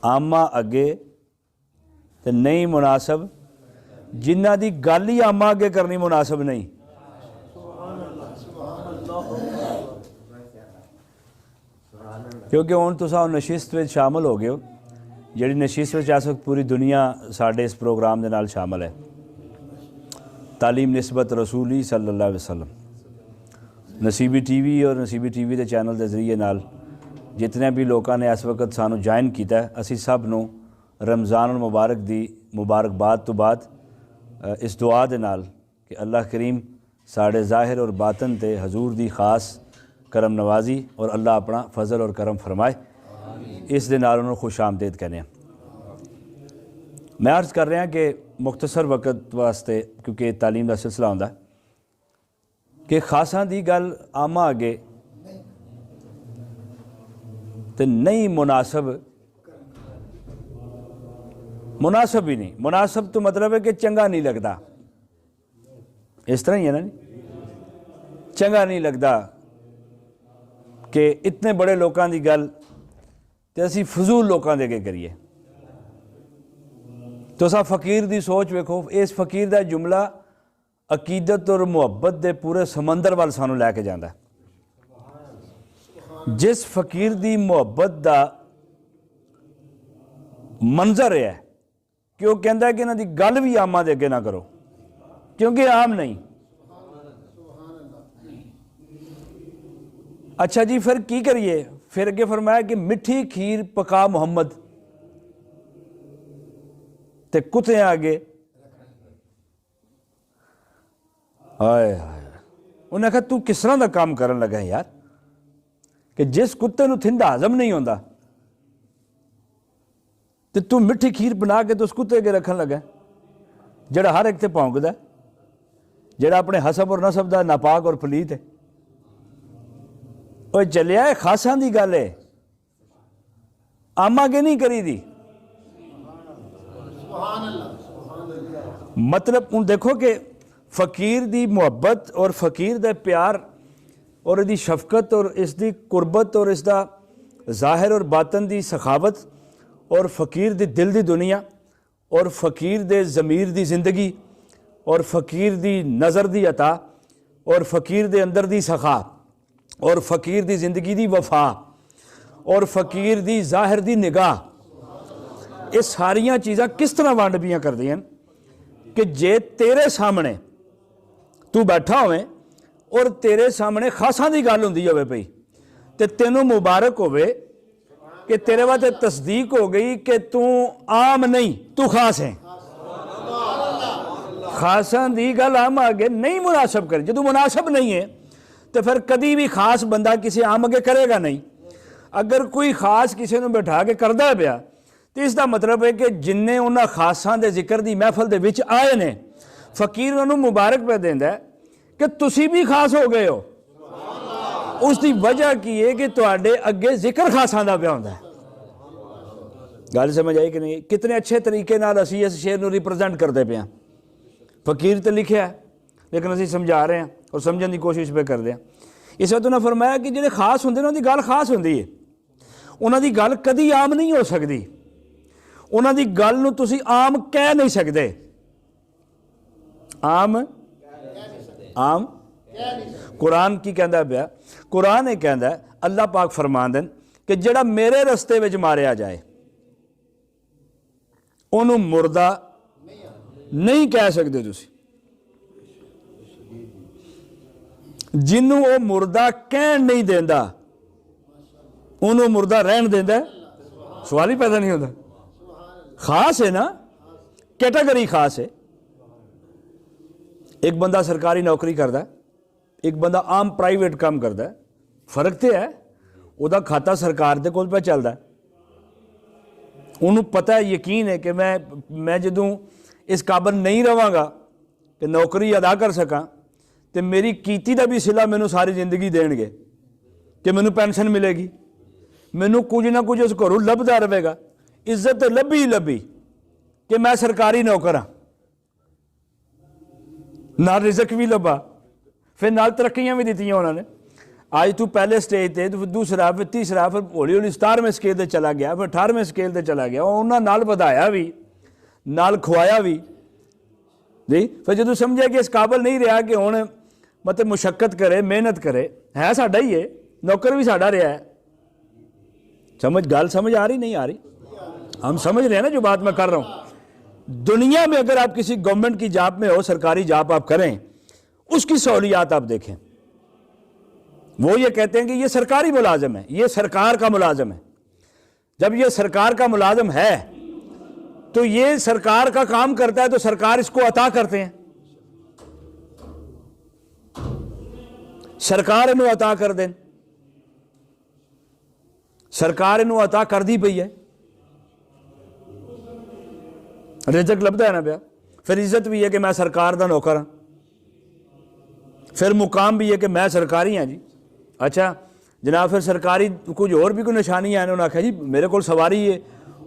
आमा अगे ते नहीं मुनासब, जिन्हां दी गल ही आमा अगे करनी मुनासब नहीं। क्योंकि हुण तुसां नशिस्त में शामिल हो गए हो, जिहड़ी नशिस्त में इस वक्त पूरी दुनिया साडे इस प्रोग्राम दे नाल शामिल है। तालीम निस्बत रसूली सल्लल्लाहु अलैहि वसल्लम, नसीबी टीवी और नसीबी टीवी के चैनल के जरिए नाल जितने भी लोगों ने इस वक्त सानू ज्वाइन किया है, असी सब नू रमज़ान मुबारक दी मुबारकबाद तो बाद इस दुआ दे नाल कि अल्लाह करीम साढ़े ज़ाहिर और बातन ते हजूर दी खास करम नवाजी और अल्लाह अपना फजल और करम फरमाए, इस दे नाल उन्होंने खुश आमदेद कहने हैं। मैं अर्ज़ कर रहा कि मुख्तसर वक्त वास्ते, क्योंकि तालीम का सिलसिला होंदा कि खासां दी गल आमा अगे ते नहीं मुनासब, मुनासब ही नहीं। मुनासब तो मतलब है कि चंगा नहीं लगता, इस तरह ही है ना। नहीं चंगा नहीं लगता कि इतने बड़े लोगों की गल तो असी फजूल लोगों दे अगे करिए। तो सा फकीर की सोच वेखो, इस फकीर का जुमला अकीदत और मुहब्बत के पूरे समंदर वाल सानू लैके जाता है। जिस फकीर की मुहब्बत का मंजर है कि वह कहता है कि इन्हां दी गल भी आमा दे अगे ना करो, क्योंकि आम नहीं। अच्छा जी, फिर की करिए? फिर अगे फरमाया कि मिठी खीर पका मुहम्मद ते कुत्ते आगे। हाय हाय, उन्हें कहा तू किस तरह का काम करन लगा यार, कि जिस कुत्ते नूं थिंदा हजम नहीं होंदा तो तू मिठी खीर बना के तो उस कुत्ते अगे रखन लगा, जिहड़ा हर एक ते भौंकदा, जिहड़ा अपने हसब और नसब दा नापाक और फलीत है। ओए चलिया है, खासां दी गल है, आमा अगे नहीं करी दी। मतलब हुण देखो कि फकीर दी मुहब्बत और फकीर दा प्यार और इसकी शफकत और इसकी कुर्बत और इसका ज़ाहिर और बातन दी सखावत और फ़कीर दी दिल दी दुनिया और फ़कीर दे ज़मीर दी ज़िंदगी और फ़कीर दी नज़र दी अता और फ़कीर दे अंदर दी सखा और फ़कीर दी ज़िंदगी दी वफा और फ़कीर दी ज़ाहिर दी निगाह, ये सारियां चीज़ां किस तरह वंडबियाँ कर दियां कि जे तेरे सामने तू बैठा होवे और तेरे सामने खासां दी गल हुंदी होवे पई ते तैनूं मुबारक होवे कि तेरे वास्ते तस्दीक हो गई कि तू आम नहीं, तू खास है। खासां दी गल आम अगे नहीं मुनासब करे। जो मुनासब नहीं है तो फिर कभी भी खास बंदा किसी आम अगे करेगा नहीं। अगर कोई खास किसी को बैठा के करता है पिया तो इसका मतलब है कि जिन्ने उन्होंने खासां दे जिक्र की महफल दे विच आए ने, फकीर उन्होंने मुबारक पे देंदा है कि तुसी भी खास हो गए हो। उसकी वजह की है कि तुहाडे अगे जिक्र खासां दा पिया हुंदा है। गल समझ आई कि नहीं? कितने अच्छे तरीके नाल असीं इस शेर नूं रिप्रजेंट करते पे हैं। फकीर तो लिखिया है लेकिन असीं समझा रहे हैं और समझने की कोशिश पे करते हैं। इस वक्त उन्होंने फरमाया कि जिहड़े खास हुंदे ने उन्हां दी गल खास हुंदी है, उन्हां दी गल कदी आम नहीं हो सकती। उन्हां दी गल नूं तुसीं आम कह नहीं सकते। आम आम कुरान की कहता पिया? कुरान ये कहता है, अल्लाह पाक फरमांदे कि जिहड़ा मेरे रस्ते विच मारिया जाए उन्हों मुर्दा नहीं कह सकते तुसीं। जिन्हों वो मुर्दा कहन नहीं देंदा उन्हों मुर्दा रहन देंदा? सवाल ही पैदा नहीं होता। खास है ना, कैटेगरी खास है। एक बंदा सरकारी नौकरी करता है, एक बंदा आम प्राइवेट काम करता है, फर्क तो है। उसका खाता सरकार के कोल पे चलता है, उन्होंने पता है, यकीन है कि मैं जदों इस काबल नहीं रहांगा कि नौकरी अदा कर सकां तो मेरी कीती का भी सिला मैनू सारी जिंदगी देणगे कि मैनू पेंशन मिलेगी, मैनू कुछ ना कुछ उस घरों लभदा रहेगा। इज्जत तो लभी ही लभी कि मैं सरकारी नौकर हाँ, नाल रिजक भी लभा, फिर नाल तरक्कियां भी दित्तियां उन्होंने। आज तू पहले स्टेज ते, फिर दूसरा, फिर तीसरा, फिर हौली हौली 17वें स्केल ते चला गया, फिर 18वें स्केल ते चला गया, उन्होंने नाल ਵਧਾਇਆ भी, नाल खुआया भी जी। फिर जो समझे कि इस काबिल नहीं रहा कि हुण मतलब मुशक्कत करे, मेहनत करे, है साडा ही है, नौकर भी साडा रहा है। समझ आ रही नहीं आ रही? हम समझ रहे हैं ना जो बात मैं कर रहा हूं। दुनिया में अगर आप किसी गवर्नमेंट की जॉब में हो, सरकारी जॉब आप करें, उसकी सहूलियात आप देखें। वो ये कहते हैं कि ये सरकारी मुलाजिम है, ये सरकार का मुलाजिम है। जब ये सरकार का मुलाजिम है तो ये सरकार का काम करता है, तो सरकार इसको अता करते हैं, सरकार इन्हों अता कर दें, सरकार इन्हों अता कर दी पई है, रिजक लभदा है ना पिया। फिर इज्जत भी है कि मैं सरकार का नौकर हाँ, फिर मुकाम भी है कि मैं सरकारी हाँ जी। अच्छा जनाब, फिर सरकारी कुछ और भी कोई निशानी है, उन्होंने आख्या जी मेरे को सवारी है,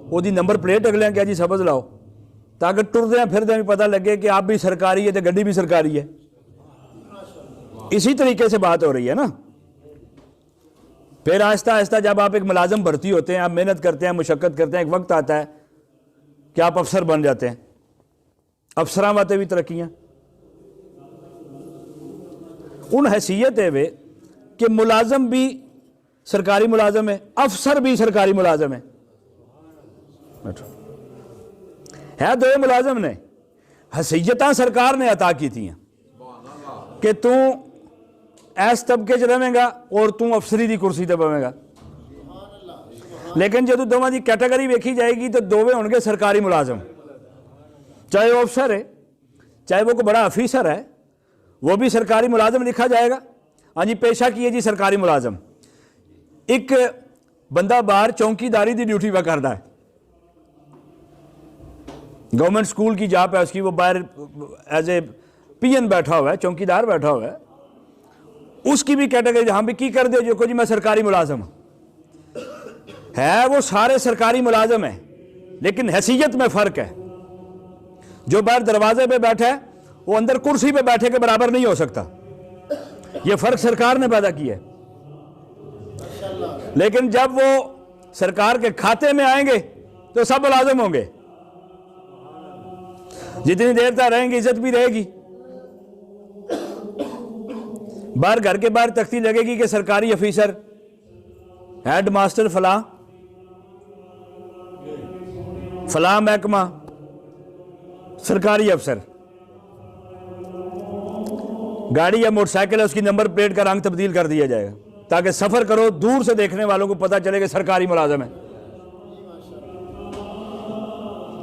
ਉਹਦੀ नंबर प्लेट अगले क्या जी समझ लाओ, ताकि टुरदे फिरदे भी पता लगे कि आप भी सरकारी है तो गड्डी भी सरकारी है। इसी तरीके से बात हो रही है ना। फिर आहिस्ता आहिस्ता जब आप एक मुलाजिम भर्ती होते हैं, आप मेहनत करते हैं, मुशक्कत करते हैं, एक वक्त आता है कि आप अफसर बन जाते हैं। अफसरां वास्ते भी तरक्कियां उन हैसियत है वे कि मुलाजिम भी सरकारी मुलाजिम है, अफसर भी सरकारी मुलाजिम है दो मुलाजिम ने। हैसियत सरकार ने अता की थी कि तू ऐस तबके च रहेगा और तू अफसरी की कुर्सी पर बवेगा। लेकिन जो दोवां की कैटेगरी वेखी जाएगी तो दोवे होंगे सरकारी मुलाजिम, चाहे वो अफसर है चाहे वो कोई बड़ा अफीसर है, वो भी सरकारी मुलाजिम लिखा जाएगा। हाँ जी, पेशा की है जी सरकारी मुलाजिम। एक बंदा बाहर चौकीदारी की ड्यूटी पर करता है, गवर्नमेंट स्कूल की जॉब है उसकी, वो बाहर एज ए पीएन बैठा हुआ है, चौकीदार बैठा हुआ है, उसकी भी कैटेगरी हाँ भी की कर दो जो को जी मैं सरकारी मुलाजिम है। वो सारे सरकारी मुलाजिम है, लेकिन हैसियत में फ़र्क है। जो बाहर दरवाजे पे बैठा है वो अंदर कुर्सी पे बैठे के बराबर नहीं हो सकता। ये फ़र्क सरकार ने पैदा किया है। लेकिन जब वो सरकार के खाते में आएंगे तो सब मुलाजिम होंगे। जितनी देर तक रहेंगे इज्जत भी रहेगी। बाहर घर के बाहर तख्ती लगेगी कि सरकारी अफीसर, हेड मास्टर फलां फलां महकमा, सरकारी अफसर। गाड़ी या मोटरसाइकिल है उसकी नंबर प्लेट का रंग तब्दील कर दिया जाएगा ताकि सफर करो दूर से देखने वालों को पता चले कि सरकारी मुलाजिम है।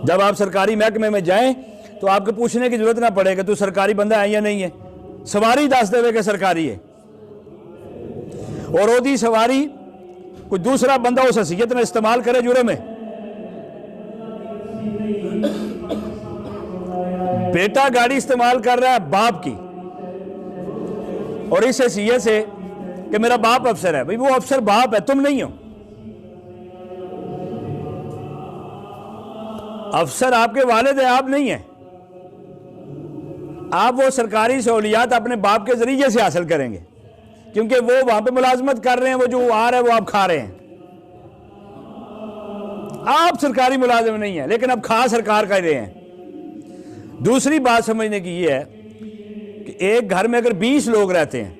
जब आप सरकारी महकमे में जाएं तो आपको पूछने की जरूरत ना पड़े कि तू सरकारी बंदा है या नहीं है, सवारी दस देवे कि सरकारी है। और ओदी सवारी कोई दूसरा बंदा उस हैसियत में इस्तेमाल करे जुर्म है। बेटा गाड़ी इस्तेमाल कर रहा है बाप की और इस हैसियत से कि मेरा बाप अफसर है। भाई वो अफसर बाप है, तुम नहीं हो। अफसर आपके वालिद है, आप नहीं है। आप वो सरकारी सहूलियात अपने बाप के जरिए से हासिल करेंगे क्योंकि वो वहां पे मुलाजमत कर रहे हैं, वो जो आ रहा है वो आप खा रहे हैं। आप सरकारी मुलाजिम नहीं है लेकिन अब खा सरकार कर रहे हैं। दूसरी बात समझने की ये है कि एक घर में अगर 20 लोग रहते हैं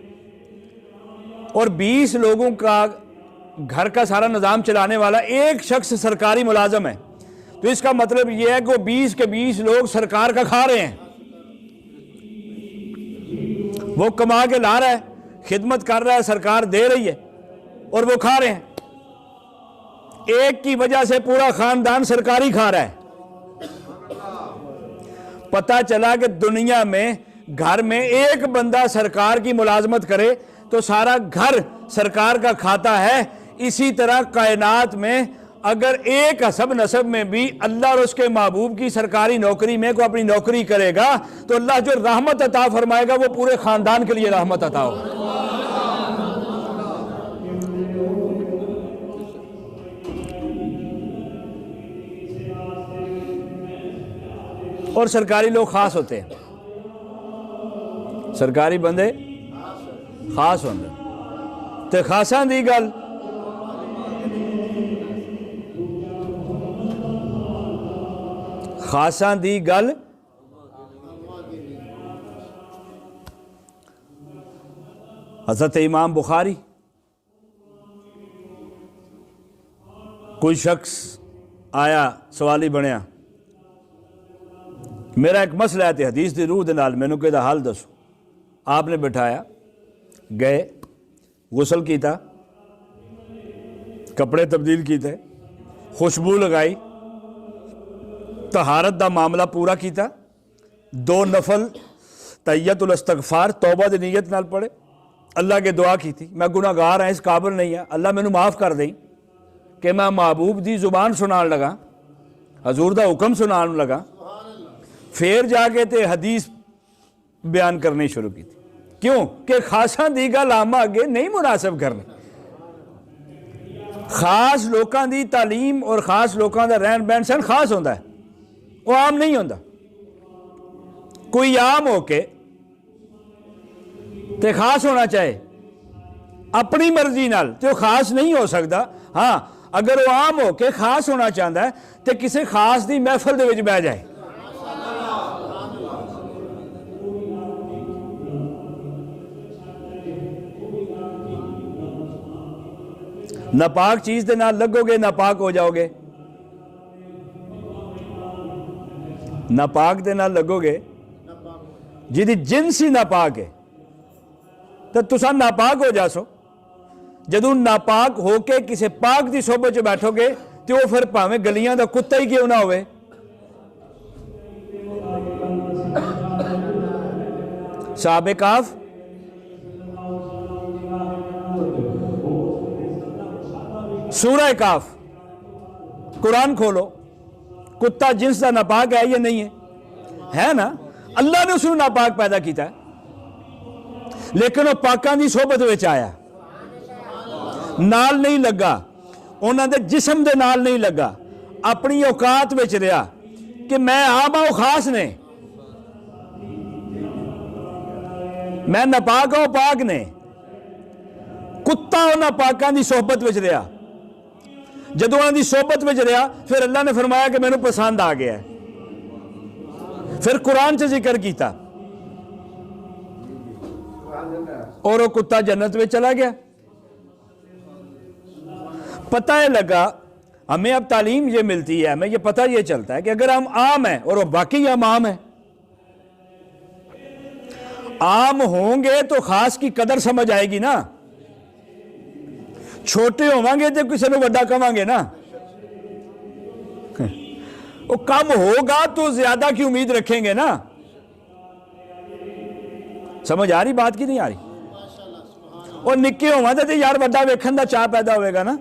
और 20 लोगों का घर का सारा निज़ाम चलाने वाला एक शख्स सरकारी मुलाजिम है, तो इसका मतलब यह है कि वो 20 के 20 लोग सरकार का खा रहे हैं। वो कमा के ला रहा है, खिदमत कर रहा है, सरकार दे रही है और वो खा रहे हैं। एक की वजह से पूरा खानदान सरकारी खा रहा है। पता चला कि दुनिया में घर में एक बंदा सरकार की मुलाजमत करे तो सारा घर सरकार का खाता है। इसी तरह कायनात में अगर एक हसब नसब में भी अल्लाह और उसके महबूब की सरकारी नौकरी में को अपनी नौकरी करेगा तो अल्लाह जो रहमत अता फरमाएगा वो पूरे खानदान के लिए रहमत अता होगा। और सरकारी लोग खास होते हैं, सरकारी बंदे खास होंगे। ते खासां दी गल खासां दी गल हज़रत इमाम बुखारी, कोई शख्स आया सवाली बनया, मेरा एक मसला है तो हदीस की रूह के नाल मैनू कहता हल दसो। आपने बिठाया, गए, गुसल किया, कपड़े तब्दील किए, खुशबू लगाई, तहारत का मामला पूरा किया, 2 नफल तहियतुल इस्तगफार तौबा दी नीयत नाल पढ़े, अल्लाह के दुआ की थी, मैं गुनाहगार हाँ, इस काबिल नहीं है, अल्लाह मैनू माफ़ कर दें कि मैं महबूब दी जुबान सुनान लगा, हजूर दा हुक्म सुनान लगा, फिर जाके ते हदीस बयान करनी शुरू की थी। क्यों कि खासा दी गल आमा अगे नहीं मुनासिब करनी। खास लोगों की तालीम और खास लोगों का रहन बहन सहन खास होता है, वो आम नहीं होता। कोई आम होके ते खास होना चाहे अपनी मर्जी नाल तो वो खास नहीं हो सकता। हाँ, अगर वो आम होके खास होना चाहता है तो किसी खास की महफिल दे विच बह जाए। नापाक चीज के नाल लगोगे नापाक हो जाओगे, नापाक के नाल लगोगे जिहदी जिन्स ही नापाक है तो तुसा नापाक हो जासो। जदों नापाक होके किसी पाक की सोबत च बैठोगे तो वो फिर भावें गलियां का कुत्ता ही क्यों ना होवे। साहबे काफ सूरह काफ कुरान खोलो, कुत्ता जिन्स का नापाक है या नहीं है ना? अल्लाह ने उसको नापाक पैदा किया, लेकिन वह पाकां दी सोबत विच आया, नाल नहीं लगा, उन्होंने जिस्म दे नाल नहीं लगा, अपनी औकात विच रहा कि मैं आम आऊं खास ने, मैं नापाक हूं पाक ने। कुत्ता उन्होंने पाकां दी सोबत विच रहा, जदों उन्होंने सोबत में रहा फिर अल्लाह ने फरमाया कि मैनू पसंद आ गया है, फिर कुरान से जिक्र किया और वो कुत्ता जन्नत में चला गया। पता है लगा, हमें अब तालीम ये मिलती है, हमें ये पता ये चलता है कि अगर हम आम हैं और वो बाकी हम आम हैं, आम होंगे तो खास की कदर समझ आएगी ना। छोटे होवांगे तो किसी को बड़ा कहांगे ना, वो कम होगा तो ज्यादा की उम्मीद रखेंगे ना। समझ आ रही बात की नहीं आ रही? और निक्के होवांगे तो यार बड़ा वेखण दा चाह पैदा होएगा ना।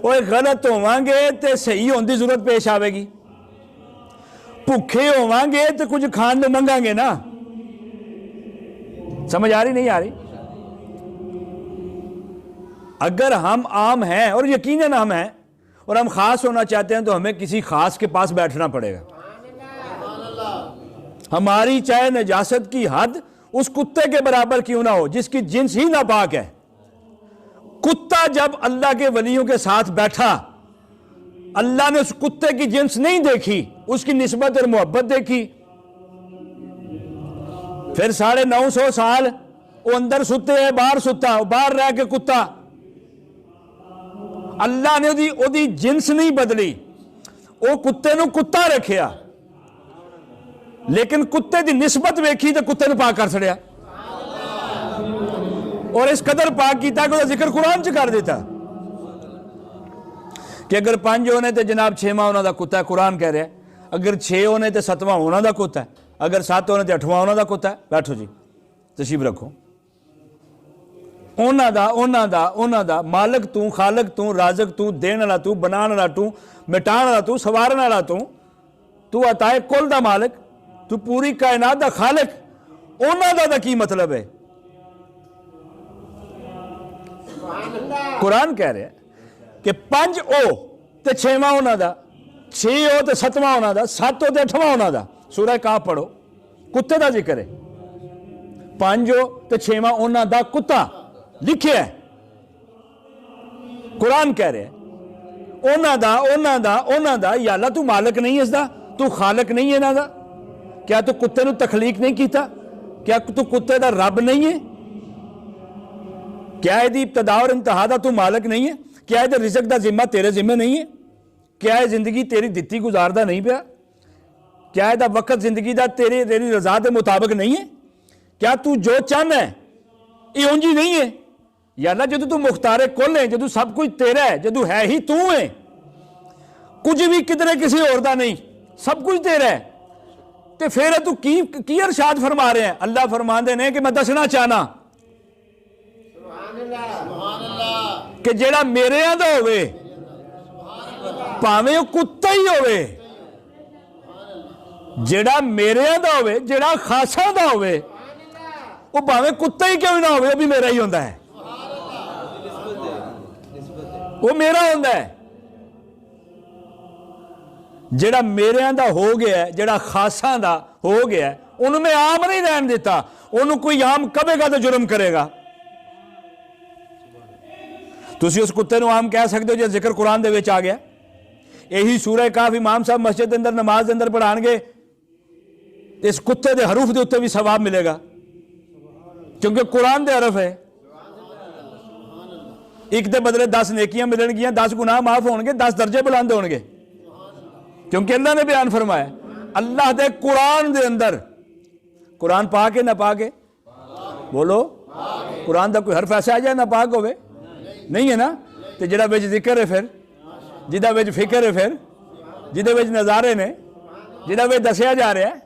और गलत होवांगे तो सही होने की जरूरत पेश आएगी, भुखे होवांगे तो कुछ खाण नूं मंगांगे ना। समझ आ रही नहीं आ रही? अगर हम आम हैं और यकीनन हम हैं और हम खास होना चाहते हैं तो हमें किसी खास के पास बैठना पड़ेगा। हमारी चाहे नजासत की हद उस कुत्ते के बराबर क्यों ना हो जिसकी जिन्स ही नापाक है। कुत्ता जब अल्लाह के वलियों के साथ बैठा, अल्लाह ने उस कुत्ते की जिन्स नहीं देखी, उसकी निस्बत और मोहब्बत देखी। फिर 950 साल वो अंदर सुते है, बाहर सुता, बाहर रह के कुत्ता। अल्लाह ने ओदी जिन्स नहीं बदली, वो कुत्ते नूं कुत्ता रखिया, लेकिन कुत्ते की निस्बत वेखी तो कुत्ते नूं पाक कर छड़िया। और इस कदर पाक किया कि जिक्र कुरान च कर दिता कि अगर 5 होने तो जनाब 6वां उन्होंने कुत्ता है, कुरान कह रहा है। अगर 6 होने तो 7वां उन्होंने कुत्ता है, अगर 7 होने तो 8वां उन्होंने कुत्ता है। बैठो जी, तशरीफ रखो। उन्हों दा मालक तू, खालक तू, राजक तू, देने वाला तू, बनाने वाला तू, मिटाने वाला तू, सवारने वाला तू अताए कुल दा मालक, तू पूरी कायनात दा खालक। उन्हों दा की मतलब है? कुरान कह रहा है कि 5 ओ तो 6वां उन्हों दा, 6 हो तो 7वां उन्हों दा, 7 हो तो 8वां उन्हों दा। सूरह काफ पढ़ो, कुत्ते का जिक्र है। 5 हो तो 6वां उन्हों दा कुत्ता। लिखे है, कुरान कह रहे उन्हों का या अल्लाह तू मालिक नहीं इसका, तू खालिक नहीं है इन्हों का, क्या तू कुत्ते नू तखलीक नहीं किया, क्या तू कुत्ते का रब नहीं है, क्या यदि इब्तदा और इंतहा का तू मालिक नहीं है, क्या यदि रिज़्क का जिम्मा तेरे जिम्मे नहीं है, क्या यह जिंदगी तेरी दित्ती गुजारदा नहीं पिया, क्या यह वक्त जिंदगी का तेरी रजा के मुताबिक नहीं है, क्या तू जो चाहना है ये उंजी नहीं है, या अल्लाह जो तू मुख्तारे कुल है, जो सब कुछ तेरा है, जो है ही तू है, कुछ भी किधरे किसी और का नहीं, सब कुछ तेरा है, तो फिर तू की इरशाद फरमा रहे हैं। अल्लाह फरमाते ने कि मैं दसना चाहना कि जेड़ा मेरे दा होवे भावें कुत्ता ही होवे, जेड़ा मेरे दा होवे, जेड़ा खासा दा होवे, वो भावें कुत्ता ही क्यों ना होवे, वो भी मेरा ही होता है, वो मेरा होता है। जेड़ा मेरे दा हो गया है, जेड़ा खासा दा हो गया है, उन्होंने मैं आम नहीं रहन देता, उन्होंने कोई आम कवेगा तो जुर्म करेगा। तुसी उस कुत्ते नूं आम कह सकते हो जो जिक्र कुरान दे विच आ गया। यही सूरह काफ इमाम साहब मस्जिद के अंदर नमाज के अंदर पढ़ाएंगे, इस कुत्ते के हरूफ के उत्ते भी सवाब मिलेगा, क्योंकि कुरान दे हरफ है। एक दे बदले 10 नेकियां मिलणगियां, 10 गुनाह माफ होणगे, 10 दर्जे बुलंद होणगे, क्योंकि अल्लाह ने बयान फरमाया। अल्लाह दे कुरान दे अंदर, कुरान पा के ना पा के बोलो, कुरान का कोई हरफ ऐसा आ जाए ना पाक होवे, नहीं है ना, तो जिहड़ा विच जिक्र है, फिर जिहदा विच फिक्र है, फिर जिहदे विच नज़ारे ने, जिहदा विच दसिया जा रहा है,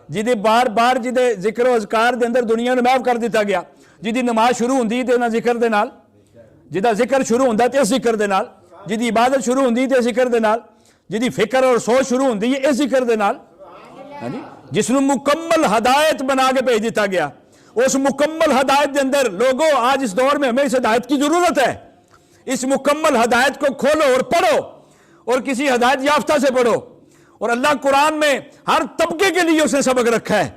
जिहदे बार बार जिहदे जिक्र अज़कार दे अंदर दुनिया नूं महव कर दिता गया, जिहदी नमाज शुरू हुंदी ते उन्हां जिक्र दे नाल, जिहदा जिक्र शुरू हुंदा ते इस जिक्र दे नाल, जिहदी इबादत शुरू हुंदी ते इस जिक्र दे नाल, जिहदी फिक्र और सोच शुरू हुंदी है इस जिक्र दे नाल, जिसनूं मुकम्मल हदायत बना के भेज दिता गया। उस मुकम्मल हदायत के अंदर लोगों, आज इस दौर में हमें इस हदायत की जरूरत है। इस मुकम्मल हदायत को खोलो और पढ़ो, और किसी हदायत याफ्ता से पढ़ो। और अल्लाह कुरान में हर तबके के लिए उसने सबक रखा है,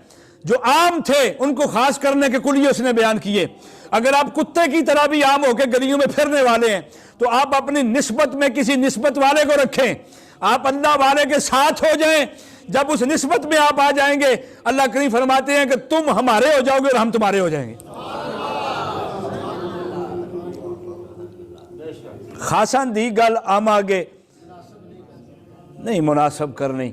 जो आम थे उनको खास करने के कुलिये उसने बयान किए। अगर आप कुत्ते की तरह भी आम होकर गलियों में फिरने वाले हैं, तो आप अपनी निस्बत में किसी निस्बत वाले को रखें, आप अल्लाह वाले के साथ हो जाएं। जब उस निस्बत में आप आ जाएंगे, अल्लाह करीम फरमाते हैं कि तुम हमारे हो जाओगे और हम तुम्हारे हो जाएंगे। खासन दी गल आम आगे नहीं मुनासब करनी,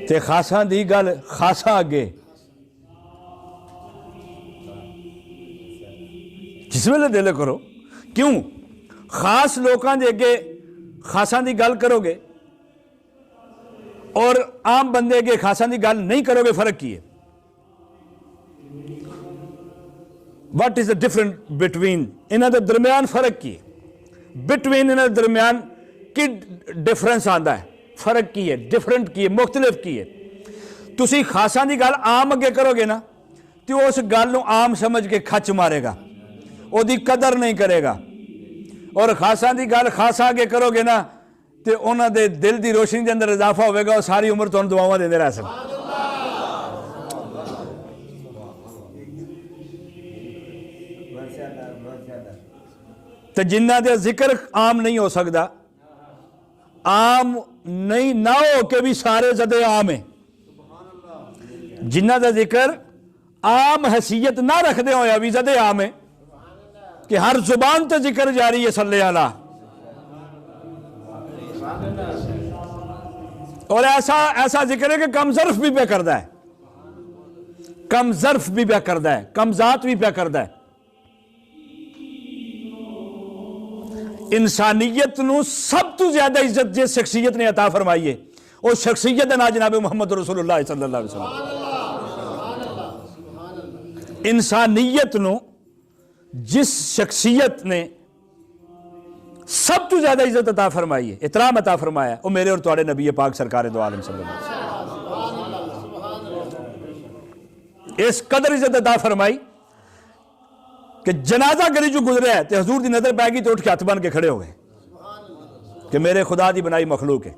ते खासा दी गल खासा अगे जिस वेले दिल करो। क्यों खास लोगों के अगे खासा की गल करोगे और आम बंदे अगे खासा की गल नहीं करोगे, फर्क की है? What is the different between, इन्हों के दरम्यान फर्क की है? बिटवीन इन्होंने दरम्यान की डिफरेंस आता है, फर्क की है, डिफरेंट की है, मुख्तलिफ की है। तुसी खासा की गल आम अगे करोगे ना, तो उस गल को आम समझ के खच मारेगा, उसकी कदर नहीं करेगा। और खासा की गल खासा अगे करोगे ना, तो उन्होंने दिल की रोशनी के अंदर इजाफा होगा, और सारी उम्र तुहानू दुआवां देंदे रह सकते। तो जिन्ना दे जिक्र आम नहीं हो सकता, आम नहीं ना हो के भी सारे जदे आम है। जिन्ना का जिक्र आम हैसियत ना रखते होया भी जदे आम है, कि हर जुबान ते जिक्र जारी है सल्ले अला। और ऐसा जिक्र है कि कम ज़र्फ भी पे करता है, कम ज़र्फ भी पे करता है, कम ज़ात भी पे करता है। इंसानियत नूं सब तो ज्यादा इज्जत जिस शख्सियत ने अता फरमाई है, उस शख्सियत ना जनाब मुहम्मद रसूलुल्लाह सल्लल्लाहु अलैहि वसल्लम। इंसानियत नूं जिस शख्सियत ने सब तो ज्यादा इज्जत अता फरमाई है, इतराम अता फरमाया, वो मेरे और तुहाडे नबी पाक सरकार दो आलम सल्लल्लाहु अलैहि वसल्लम। इस कदर इज्जत अता फरमाई कि जनाजा गली चो गुजरा है, तो हजूर की नजर पैगी तो उठ के हथ बन के खड़े हो गए कि मेरे खुदा की बनाई मखलूक है।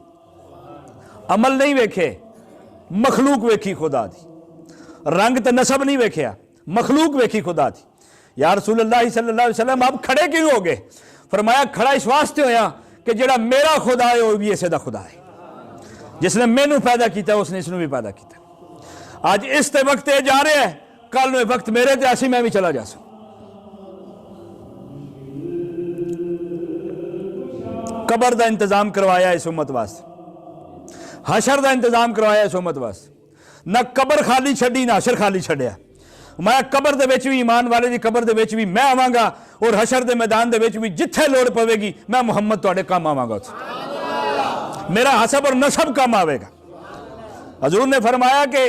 अमल नहीं वेखे, मखलूक वेखी खुदा दी, रंग तो नसब नहीं वेख्या, मखलूक वेखी खुदा दी। या रसूलुल्लाह सल्लल्लाहु अलैहि वसल्लम आप खड़े क्यों हो गए? फरमाया खड़ा इस वास्ते होया कि जेड़ा मेरा खुदा है वह भी इसे दा खुदा है। जिसने मैनू पैदा किया उसने इसनू भी पैदा किया। आज इस ते वक्त जा रहे हैं, कल में वक्त मेरे ते आसी मैं भी चला जा सकूं। कबर का इंतजाम करवाया इस उम्मत वास्ते, हशर का इंतजाम करवाया इस उम्मत वास्ते। ना कबर खाली छड़ी ना हशर खाली छड़िया। मैं कबर दे विच भी ईमान वाले की कबर दे विच भी मैं आवांगा और हशर के मैदान दे विच भी जिथे लोड़ पवेगी मैं मुहम्मद तुहाडे काम आवांगा। मेरा हसब और नसब काम आवेगा। हजूर ने फरमाया कि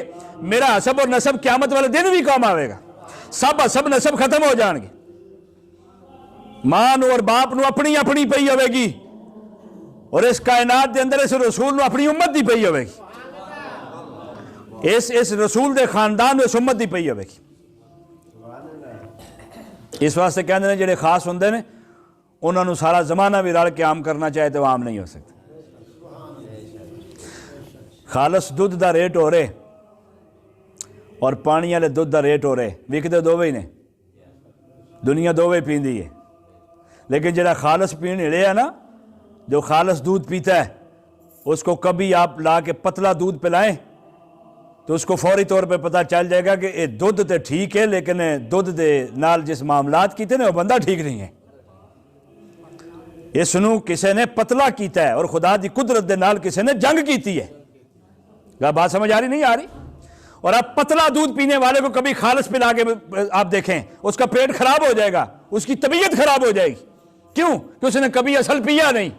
मेरा हसब और नसब क़यामत वाले दिन भी काम आवेगा। सब हसब नसब खत्म हो जाएंगे। मां और बाप नू अपनी अपनी पई होवेगी और इस कायनात के अंदर इस रसूल नू अपनी उम्मत दी पई होवेगी। इस रसूल के खानदान में इस उम्मत दी पई होवेगी। इस वास्ते कहते हैं जेडे खास होंगे ने उन्होंने सारा जमाना भी रल के आम करना चाहे तो आम नहीं हो सकता। खालस दुध का रेट हो रहे और पानी वाले दुध का रेट हो रहे, विकते दोवे ही ने, दुनिया दोवे पींदी है। लेकिन जेड़ा खालस पीने रहे है ना, जो खालस दूध पीता है उसको कभी आप ला के पतला दूध पिलाएं तो उसको फौरी तौर पे पता चल जाएगा कि ये दुध तो ठीक है लेकिन दुध दे नाल जिस मामलात कीते ने वो बंदा ठीक नहीं है। इसनू किसी ने पतला किया है और खुदा की कुदरत के नाल किसी ने जंग की है। क्या बात समझ आ रही नहीं आ रही? और आप पतला दूध पीने वाले को कभी खालस पिला के आप देखें उसका पेट खराब हो जाएगा, उसकी तबीयत खराब हो जाएगी। क्यों? कि उसने कभी असल पिया नहीं,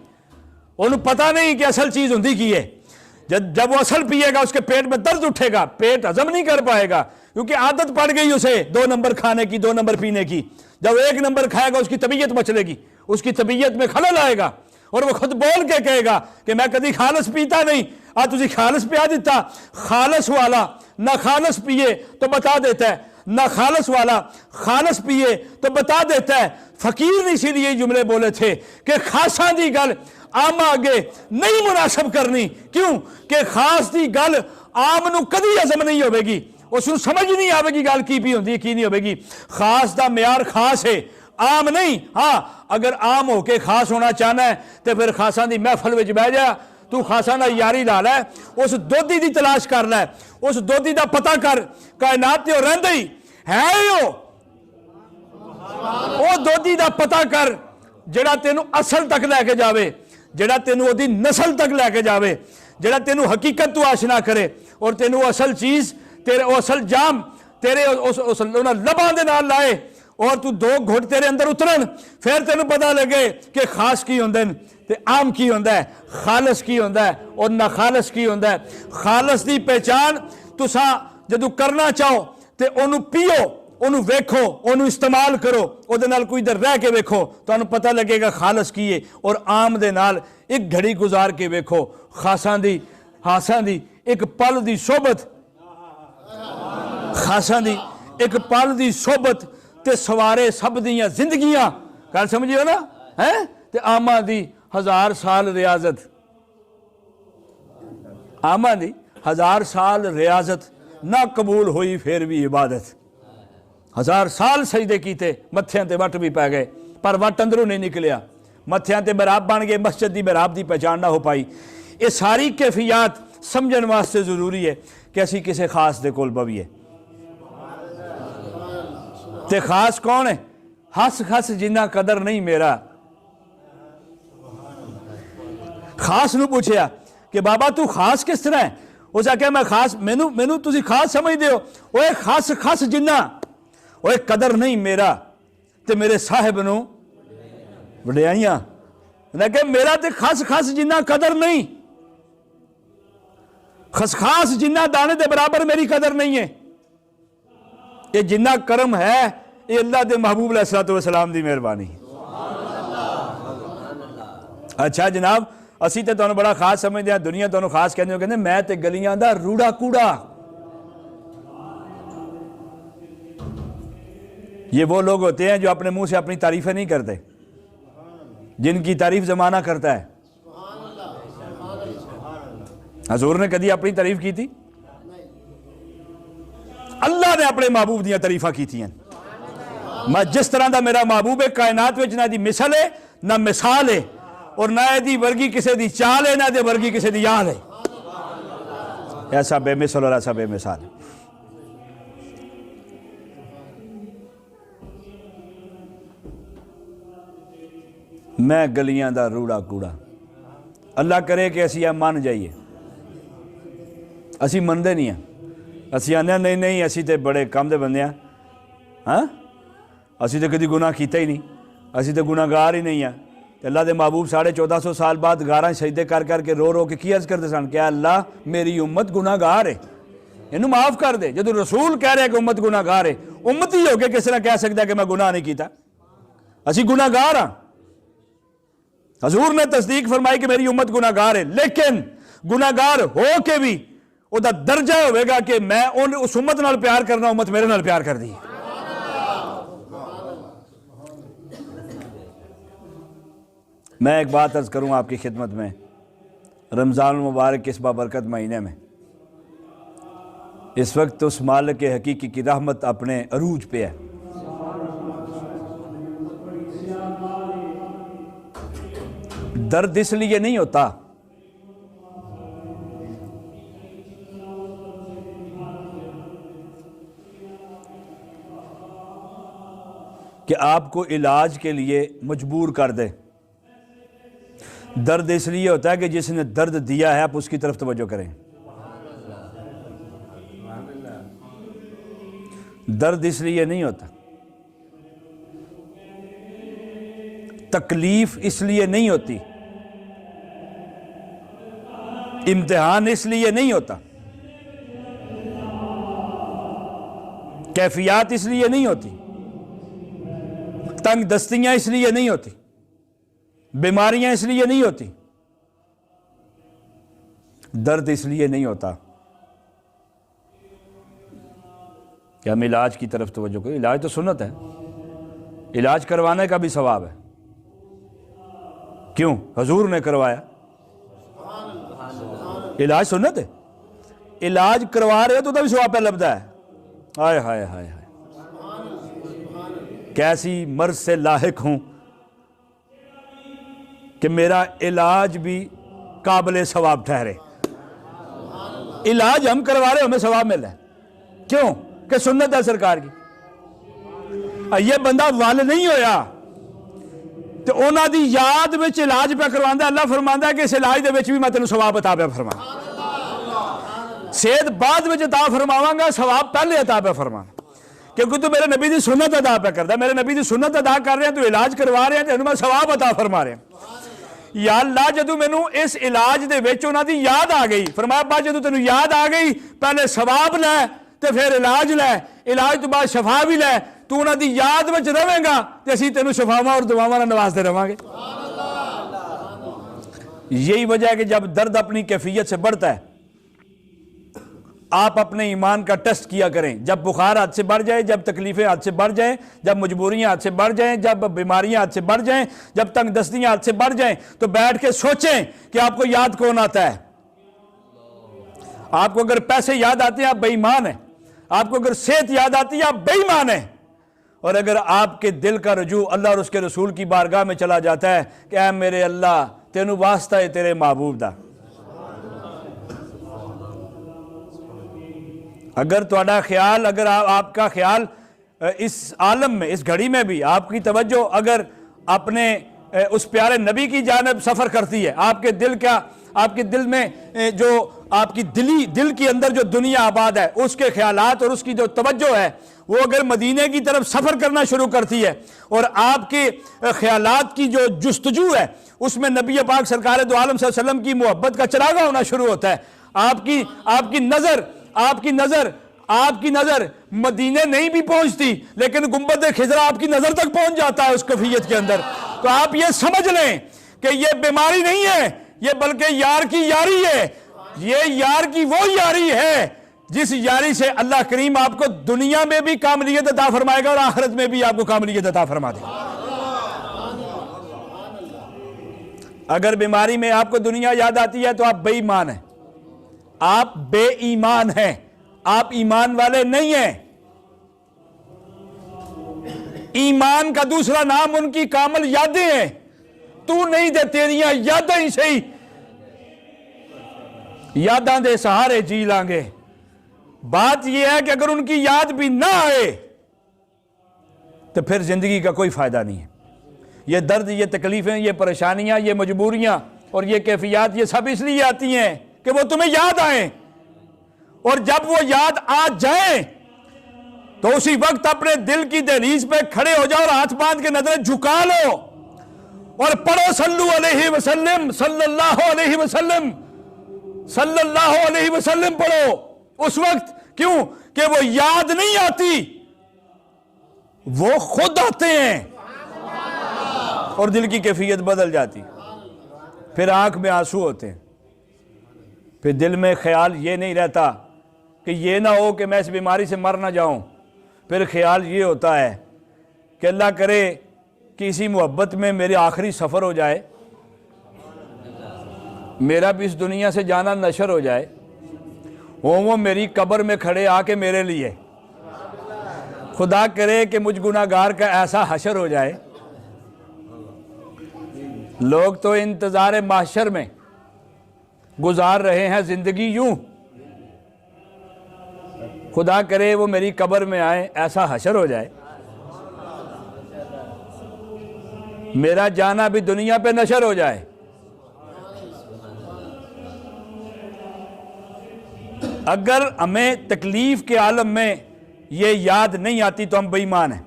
उन्हें पता नहीं कि असल चीज होती की है। जब वो असल पिएगा उसके पेट में दर्द उठेगा, पेट हजम नहीं कर पाएगा क्योंकि आदत पड़ गई उसे 2 नंबर खाने की, 2 नंबर पीने की। जब 1 नंबर खाएगा उसकी तबीयत मचलेगी, उसकी तबीयत में खलल आएगा और वो खुद बोल के कहेगा कि मैं कभी खालस पीता नहीं, आज तुझे खालस पिया दिता। खालस वाला ना खालस पिए तो बता देता है, ना खालस वाला खालस पिए तो बता देता है। फकीर ने इसीलिए जुमले बोले थे कि खासा दी गल आम आगे नहीं मुनासब करनी। क्यों? कि खास दी गल आम नू कदी हजम नहीं होगी, उसनू समझ नहीं आएगी गल की पी होंदी की नहीं होगी। खास दा म्यार खास है, आम नहीं। हाँ, अगर आम होके खास होना चाहना है तो फिर खासा दी महफल विच बह जा, तू खासा ना यारी ला लै, उस दोधी दी तलाश कर लै, उस दोधी दा पता कर। कायनात ते रहिंदा ही है ओ दोधी दा पता कर जेड़ा तेनू असल तक लैके जावे, जेड़ा तेनू ओदी नस्ल तक लैके जावे, जेड़ा तेनू हकीकत तू आशना करे और तेनू असल चीज तेरे असल जाम तेरे उस लबां दे नाल लाए और तू 2 घुट तेरे अंदर उतरन, फिर तेनू पता लगे कि खास की होंदे ने ते आम की होंदा है, खालस की होंदा है और ना खालस की होंदा है। खालस की पहचान तुसा जदों करना चाहो ते ओनू पियो, ओनू वेखो, ओनू इस्तेमाल करो, ओदे नाल कोई इधर रह के वेखो, तुहानू पता लगेगा खालस की है। और आम दे नाल एक घड़ी गुजार के वेखो, खासां दी हासां दी एक पल दी सोबत, खासां दी एक पल दी सोबत ते सवारे सब दियां जिंदगियां। गल समझियो ना है? ते आमा दी 1000 साल रियाजत, आमा दी 1000 साल रियाजत ना कबूल हुई फिर भी इबादत। 1000 साल सजदे कीते, मत्थियां ते वट भी पै गए पर वट अंदरों नहीं निकलिया, मत्थियां ते मेहराब बन गए, मस्जिद दी मेहराब दी पहचान ना हो पाई। ये सारी कैफियत समझण वास्ते जरूरी है कि असी किसी खास दे कोल बवीए। ते खास कौन है? हस खस जिन्ना कदर नहीं मेरा। खास नू पूछया कि बाबा तू खास किस तरह है? उस आख्या मैं खास, मैनू तुसी खास समझदे हो? ओए खस खस जिन्ना, ओए कदर नहीं मेरा ते मेरे साहिब नू वडियाइयां। लेकिन मेरा ते खस खस जिन्ना कदर नहीं, खसखास जिन्ना दाने दे बराबर मेरी कदर नहीं है। ये जिन्ना करम है ये अल्लाह के महबूब अलैहिस्सलातु वस्सलाम की मेहरबानी। अच्छा जनाब, असी तो तुहानू बड़ा खास समझते हैं, दुनिया तुहानू खास कहते हो, कहते मैं ते गलियां दा रूड़ा कूड़ा। ये वो लोग होते हैं जो अपने मुंह से अपनी तारीफें नहीं करते, जिनकी तारीफ जमाना करता है। हजूर ने कभी अपनी तारीफ की थी? अल्लाह अल्लाह ने अपने महबूब दियां तारीफा कीतियां। मैं जिस तरह का मेरा महबूब है, कायनात में ना दी मिसल है ना मिसाल है, और ना यदी वर्गी किसी दी चाल है, ना दे वर्गी किसी दी याल है। ऐसा बेमिसल और ऐसा बेमिसाल है। मैं गलियां दा रूड़ा कूड़ा, अल्लाह करे कि असी यह मन जाइए। असी मनते नहीं हैं, असी आने नहीं नहीं असी तो बड़े कम दे बंदे हैं। हाँ, असी तो कभी गुनाह किया ही नहीं, असी तो गुनाहगार ही नहीं है। अल्लाह के महबूब 1450 साल बाद गारा सजदे कर करके रो रो के की अर्ज करते सन, क्या अल्लाह मेरी उम्मत गुनाहगार है, इनू माफ़ कर दे। जो रसूल कह रहे कि उम्मत गुनाहगार है, उम्मत ही होके किसी ने कह सकता कि मैं गुनाह नहीं किया? असी गुनाहगार हाँ। हजूर ने तस्दीक फरमाई कि मेरी उम्मत गुनाहगार है, लेकिन गुनाहगार हो के भी उसका दर्जा होगा कि मैं उस उम्मत नाल प्यार करना, उम्मत मेरे नाल प्यार कर दी। मैं एक बात अर्ज करूं आपकी खिदमत में, रमज़ान मुबारक इस बाबरकत महीने में इस वक्त उस मालिक के हकीकी की रहमत अपने अरूज पे है। दर्द इसलिए नहीं होता कि आपको इलाज के लिए मजबूर कर दे, दर्द इसलिए होता है कि जिसने दर्द दिया है आप उसकी तरफ तवज्जो करें। दर्द इसलिए नहीं होता, तकलीफ इसलिए नहीं होती, इम्तिहान इसलिए नहीं होता, कैफियत इसलिए नहीं होती, तंग दस्तियां इसलिए नहीं होती, बीमारियां इसलिए नहीं होती, दर्द इसलिए नहीं होता कि हम इलाज की तरफ तवज्जो करें। इलाज तो सुन्नत है, इलाज करवाने का भी सवाब है। क्यों? हजूर ने करवाया, इलाज सुन्नत है। इलाज करवा रहे हो तो भी सवाब पे लभदा है। हाय हाय हाय हाय, कैसी मर्ज से लाहिक हूं कि मेरा इलाज भी काबिल सवाब ठहरे। इलाज हम करवा रहे, हमें सवाब मिल रहा है। क्यों? कि सुन्नत है सरकार की। ये बंदा वाल नहीं होया तो उन्हां दी याद विच इलाज पे करवांदा, अल्लाह फरमांदा है कि इस इलाज दे विच भी मैं तेनू सवाब अता पे फरमा। सेहत बाद विच अता फरमावांगा, सवाब पहले अता पे फरमा, क्योंकि तू मेरे नबी की सुन्नत अदा पे करदा। मेरे नबी की सुन्नत अदा कर रहे हैं, तू इलाज करवा रहे हैं, तेनू मैं सवाब अता फरमा रहा। या अल्लाह जदों मैनू इस इलाज दे विच उन्हां दी याद आ गई, फरमाया बा जदों तेनू याद आ गई पहले सवाब लै ते फिर इलाज लै, इलाज तो बाद शफा भी लै। तू उन्हां दी याद विच रहेगा तो असीं तेनू शफावां और दुआवां नाल नवाजते रहांगे। यही वजह है कि जब दर्द अपनी कैफियत से बढ़ता है, आप अपने ईमान का टेस्ट किया करें। जब बुखार हाथ से बढ़ जाए, जब तकलीफें हाथ से बढ़ जाएं, जब मजबूरियां हाथ से बढ़ जाएं, जब बीमारियां हाथ से बढ़ जाएं, जब तंग दस्तियां हाथ से बढ़ जाएं, तो बैठ के सोचें कि आपको याद कौन आता है। आपको अगर पैसे याद आते हैं आप बेईमान हैं, आपको अगर सेहत याद आती है आप बेईमान हैं, और अगर आपके दिल का रुजू अल्लाह और उसके रसूल की बारगाह में चला जाता है कि ऐ मेरे अल्लाह तेनू वास्ता है तेरे महबूब दा। अगर तुहाडा ख्याल, अगर आपका ख्याल इस आलम में, इस घड़ी में भी आपकी तवज्जो अगर अपने उस प्यारे नबी की जानिब सफ़र करती है, आपके दिल का, आपके दिल में जो आपकी दिल के अंदर जो दुनिया आबाद है उसके ख्यालात और उसकी जो तवज्जो है वो अगर मदीने की तरफ सफ़र करना शुरू करती है और आपके ख्यालात की जो जुस्तजू है उसमें नबी पाक सरकार दो आलम सल्लल्लाहु अलैहि वसल्लम की मोहब्बत का चरागा होना शुरू होता है, आपकी नजर मदीने नहीं भी पहुंचती लेकिन गुंबद खिजरा आपकी नजर तक पहुंच जाता है उस कैफियत के अंदर। तो आप ये समझ लें कि ये बीमारी नहीं है, ये बल्कि यार की यारी है। ये यार की वो यारी है जिस यारी से अल्लाह करीम आपको दुनिया में भी कामलियत अता फरमाएगा और आखिरत में भी आपको कामलियत अता फरमा देगा। अगर बीमारी में आपको दुनिया याद आती है तो आप बेईमान हैं, आप बेईमान हैं, आप ईमान वाले नहीं हैं। ईमान का दूसरा नाम उनकी कामल यादें हैं। तू नहीं दे तेरियां यादें ही सही, यादां दे सहारे जी लांगे। बात यह है कि अगर उनकी याद भी ना आए तो फिर जिंदगी का कोई फायदा नहीं है। ये दर्द, ये तकलीफें, ये परेशानियां, ये मजबूरियां और ये कैफियत, ये सब इसलिए आती हैं कि वो तुम्हें याद आए। और जब वो याद आ जाए तो उसी वक्त अपने दिल की दहलीज पे खड़े हो जाओ और हाथ बांध के नजरें झुका लो और पढ़ो सल्लु अलैहि वसल्लम, सल्लल्लाहु अलैहि वसल्लम, सल्लल्लाहु अलैहि वसल्लम पढ़ो उस वक्त। क्यों? कि वो याद नहीं आती, वो खुद आते हैं और दिल की कैफियत बदल जाती। फिर आंख में आंसू होते हैं, फिर दिल में ख्याल ये नहीं रहता कि ये ना हो कि मैं इस बीमारी से मर ना जाऊं। फिर ख्याल ये होता है कि अल्लाह करे कि इसी मोहब्बत में मेरे आखिरी सफ़र हो जाए, मेरा भी इस दुनिया से जाना नशर हो जाए, वो मेरी कब्र में खड़े आके मेरे लिए, खुदा करे कि मुझ गुनाहगार का ऐसा हशर हो जाए। लोग तो इंतज़ार माशर में गुजार रहे हैं ज़िंदगी यूं, खुदा करे वो मेरी कब्र में आए, ऐसा हशर हो जाए, मेरा जाना भी दुनिया पे नशर हो जाए। अगर हमें तकलीफ के आलम में ये याद नहीं आती तो हम बेईमान हैं।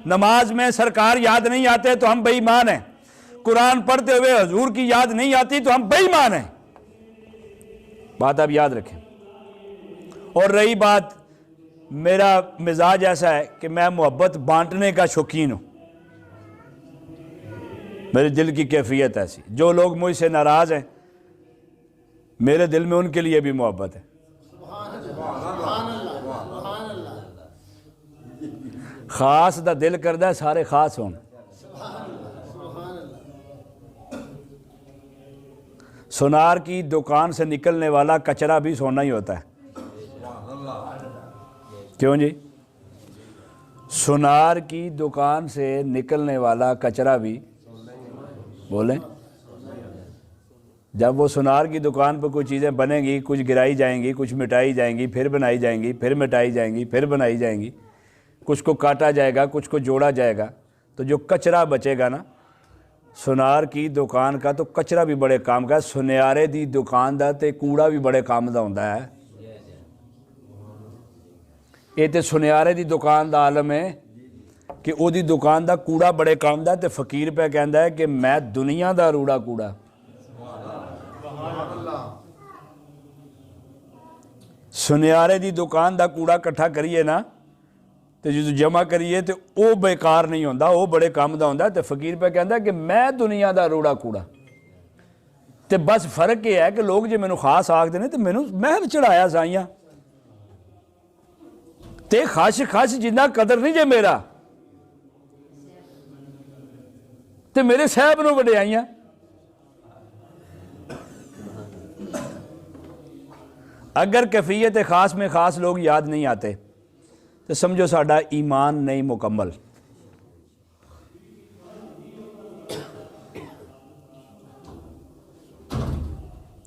नमाज में सरकार याद नहीं आते तो हम बेईमान हैं। कुरान पढ़ते हुए हजूर की याद नहीं आती तो हम बेईमान हैं। बात आप याद रखें। और रही बात, मेरा मिजाज ऐसा है कि मैं मोहब्बत बांटने का शौकीन हूँ। मेरे दिल की कैफियत ऐसी, जो लोग मुझसे नाराज़ हैं मेरे दिल में उनके लिए भी मोहब्बत है। खास दा दिल करदा है सारे खास हों। सोनार की दुकान से निकलने वाला कचरा भी सोना ही होता है। क्यों जी? सोनार की दुकान से निकलने वाला कचरा भी, बोलें, जब वो सोनार की दुकान पर कुछ चीज़ें बनेंगी, कुछ गिराई जाएंगी, कुछ मिटाई जाएंगी, फिर बनाई जाएंगी, फिर मिटाई जाएंगी, फिर बनाई जाएंगी, कुछ को काटा जाएगा, कुछ को जोड़ा जाएगा, तो जो कचरा बचेगा ना सोनार की दुकान का, तो कचरा भी बड़े काम का। सुनियारे दी दुकान दा ते कूड़ा भी बड़े काम दा होंदा है। ये तो सुनियारे दी दुकान दा आलम है कि ओदी दुकान दा कूड़ा बड़े काम दा, ते फकीर पे कहता है कि मैं दुनिया दा रूड़ा कूड़ा। सुनियारे दी दुकान दा कूड़ा इकट्ठा करिए ना तो जो जमा करिए तो वो बेकार नहीं होता, वो बड़े काम का होता। तो फकीर पे कहता कि मैं दुनिया का रूड़ा कूड़ा। तो बस फर्क यह है कि लोग जो मैनू खास आखते हैं तो मैनू मैं चढ़ाया साइयां ते खश खश जिन्ना कदर नहीं जे मेरा, तो मेरे साहब नू वडियाइयां। अगर कैफियत खास में खास लोग याद नहीं आते तो समझो साडा ईमान नहीं मुकम्मल।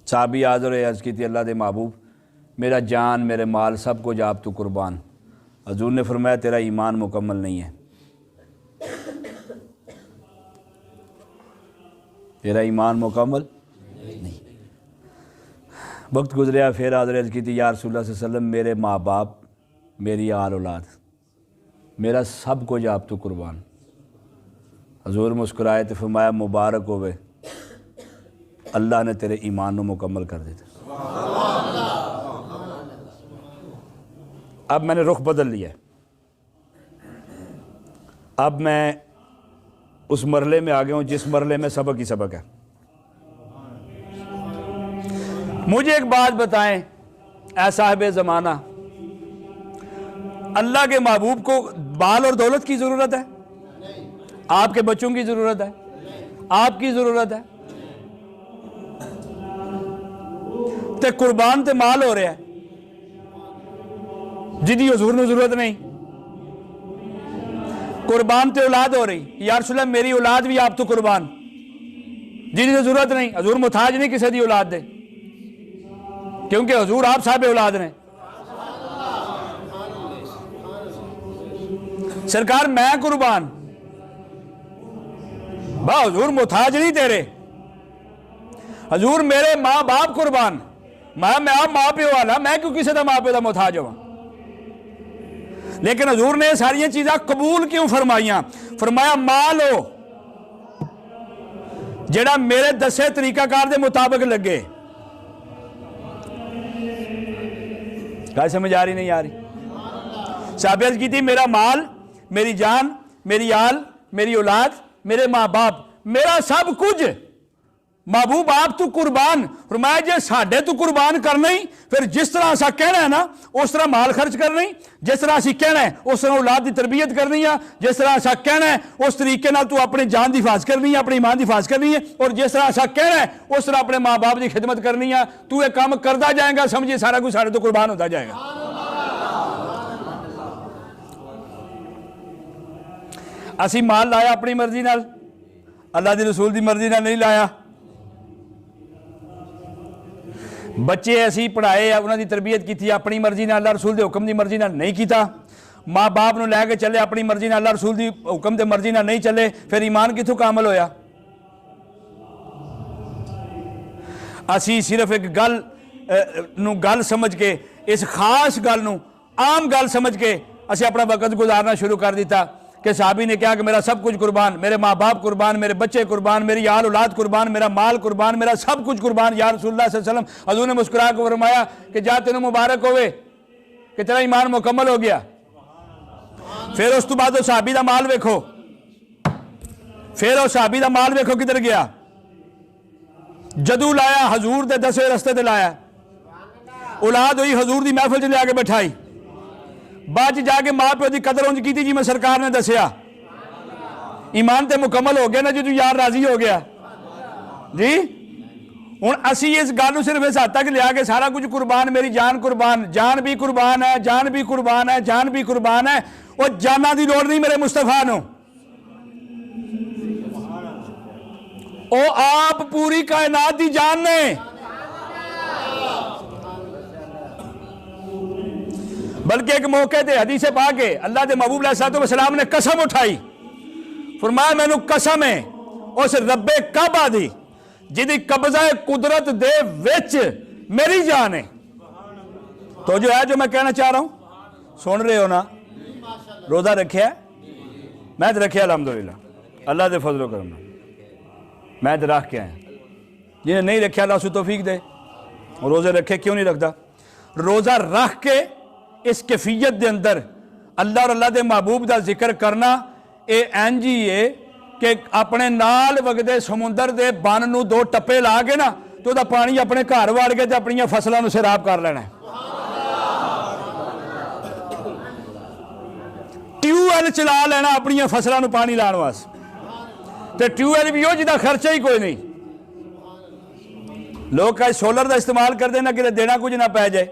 साहबी हाज़र अर्ज़ की थी, अल्लाह दे महबूब, मेरा जान मेरे माल सब कुछ आप तो कुर्बान। हजूर ने फरमाया तेरा ईमान मुकम्मल नहीं है, तेरा ईमान मुकम्मल नहीं। वक्त गुजरिया, फिर हाज़र अर्ज़ की थी, या रसूलुल्लाह सल्लल्लाहु अलैहि वसल्लम, मेरे माँ बाप, मेरी आल औलाद, मेरा सब कुछ आप तो कुर्बान। हजूर मुस्कुराए तो फरमाया मुबारक होवे, अल्लाह ने तेरे ईमान को मुकम्मल कर दिया। अब मैंने रुख बदल लिया, अब मैं उस मरले में आ गया हूँ जिस मरले में सबक ही सबक है। मुझे एक बात बताएं, ऐ साहिब ज़माना, अल्लाह के महबूब को बाल और दौलत की ज़रूरत है? आपके बच्चों की ज़रूरत है? आपकी ज़रूरत है? ते कुर्बान ते माल हो रहा है जिदी हजूर को ज़रूरत नहीं। कुर्बान तो औलाद हो रही, या रसूल अल्लाह मेरी औलाद भी आप तो कुर्बान, जिन्हें जरूरत नहीं, हजूर मुताज नहीं किसी की औलाद दे, क्योंकि हजूर आप साहब औलाद ने। सरकार मैं कुर्बान, बा हजूर मुताज नहीं तेरे, हजूर मेरे माँ बाप कुर्बान, मैं माँ प्यो वाला, मैं क्यों किसी का माँ प्यो का मुताज होवां। लेकिन हजूर ने सारिया चीज़ां कबूल क्यों फरमाइया? फरमाया मां लो जेड़ा मेरे दसे तरीकाकार के मुताबिक लगे। क्या समझ आ रही नहीं आ रही? साबियत की थी मेरा माल, मेरी जान, मेरी आल, मेरी औलाद, मेरे माँ बाप, मेरा सब कुछ महबूब आप तू कुर्बान। फरमाया जे साडे तू कुर्बान करना ही, फिर जिस तरह असा कहना है ना उस तरह माल खर्च करना ही, जिस तरह असी कहना है उस तरह औलाद की तरबियत करनी है, जिस तरह असा कहना है उस तरीके नाल तू अपनी जान की हिफाजत करनी है, अपनी ईमान की हिफाजत करनी है, और जिस तरह असा कहना है उस तरह अपने माँ बाप की खिदमत करनी है। तू ये काम करता जाएगा, समझिए सारा कुछ साढ़े तो कुर्बान होता जाएगा। असी माल लाया अपनी मर्जी नाल, अल्लाह के रसूल की मर्जी नाल नहीं लाया। बच्चे असी पढ़ाए, उन्होंने तरबियत की अपनी मर्जी नाल, अल्लाह रसूल के हुक्म की मर्जी नाल नहीं किया। माँ बाप को लैके चले अपनी मर्जी नाल, अल्लाह रसूल की हुक्म की मर्जी नाल नहीं चले, फिर ईमान कितों कामल होया? असी सिर्फ एक गल समझ के, इस खास गल नूं आम गल समझ के असी अपना वक्त गुजारना शुरू कर दिता कि साहबी ने कहा कि मेरा सब कुछ कुर्बान, मेरे माँ बाप कुर्बान, मेरे बच्चे कुर्बान, मेरी आल औलाद कुर्बान, मेरा माल कुर्बान, मेरा सब कुछ कुर्बान। या रसूलुल्लाह सल्लल्लाहु अलैहि वसल्लम हजूर ने मुस्कुरा के फरमाया कि जा तेनों मुबारक होवे कि तेरा ईमान मुकम्मल हो गया। फिर उस तो बाद साहबी का माल वेखो, फिर उस साहबी का माल वेखो किधर गया। जदू लाया हजूर के दसे रस्ते ते लाया, औलाद हुई हजूर की महफिल च लिया के बैठाई, बाद जाके माँ प्यो की कदर उंज की जी मैं सरकार ने दसिया। ईमान तो मुकम्मल हो गया ना, जो तू यार राजी हो गया जी। हुण असी इस गल सिर्फ इस हद तक लिया के सारा कुछ कुर्बान, मेरी जान कुर्बान, जान भी कुर्बान है, जान भी कुर्बान है, जान भी कुर्बान है। और जाना की लोड़ नहीं मेरे मुस्तफा नो, ओ आप पूरी कायनात की जान ने। बल्कि एक मौके ते हदीसे पा के अल्लाह के महबूब अलैहिस्सलाम ने कसम उठाई, फरमाया मैनू कसम है उस रब्बे काबा दी जिहदी कब्जा कुदरत दे विच मेरी जान है। तो जो है, जो मैं कहना चाह रहा हूं, सुन रहे हो ना? रोजा रखिया? मैं तो रखिया अल्हम्दुलिल्लाह, अल्लाह के फजलो करम मैं तो रख के आया। जिन्हें नहीं रखिया अल्लाह उसको तौफीक दे। रोजे रखे क्यों नहीं रखता? रोजा रख के इस कैफियत के अंदर अल्लाह और अल्लाह के महबूब का जिक्र करना, ये इंज ही है कि अपने नाल वगदे समुंदर के बन नूं दो टप्पे ला के ना तो वह पानी अपने घर वाड़ के तो अपन फसलों को सैराब कर लेना है। ट्यूबवैल चला लेना अपन फसलों को पानी लाने वास्ते, तो ट्यूबवैल भी हो जिसका खर्चा ही कोई नहीं। लोग कहीं सोलर का इस्तेमाल करते ना, कि देना कुछ ना पै जाए।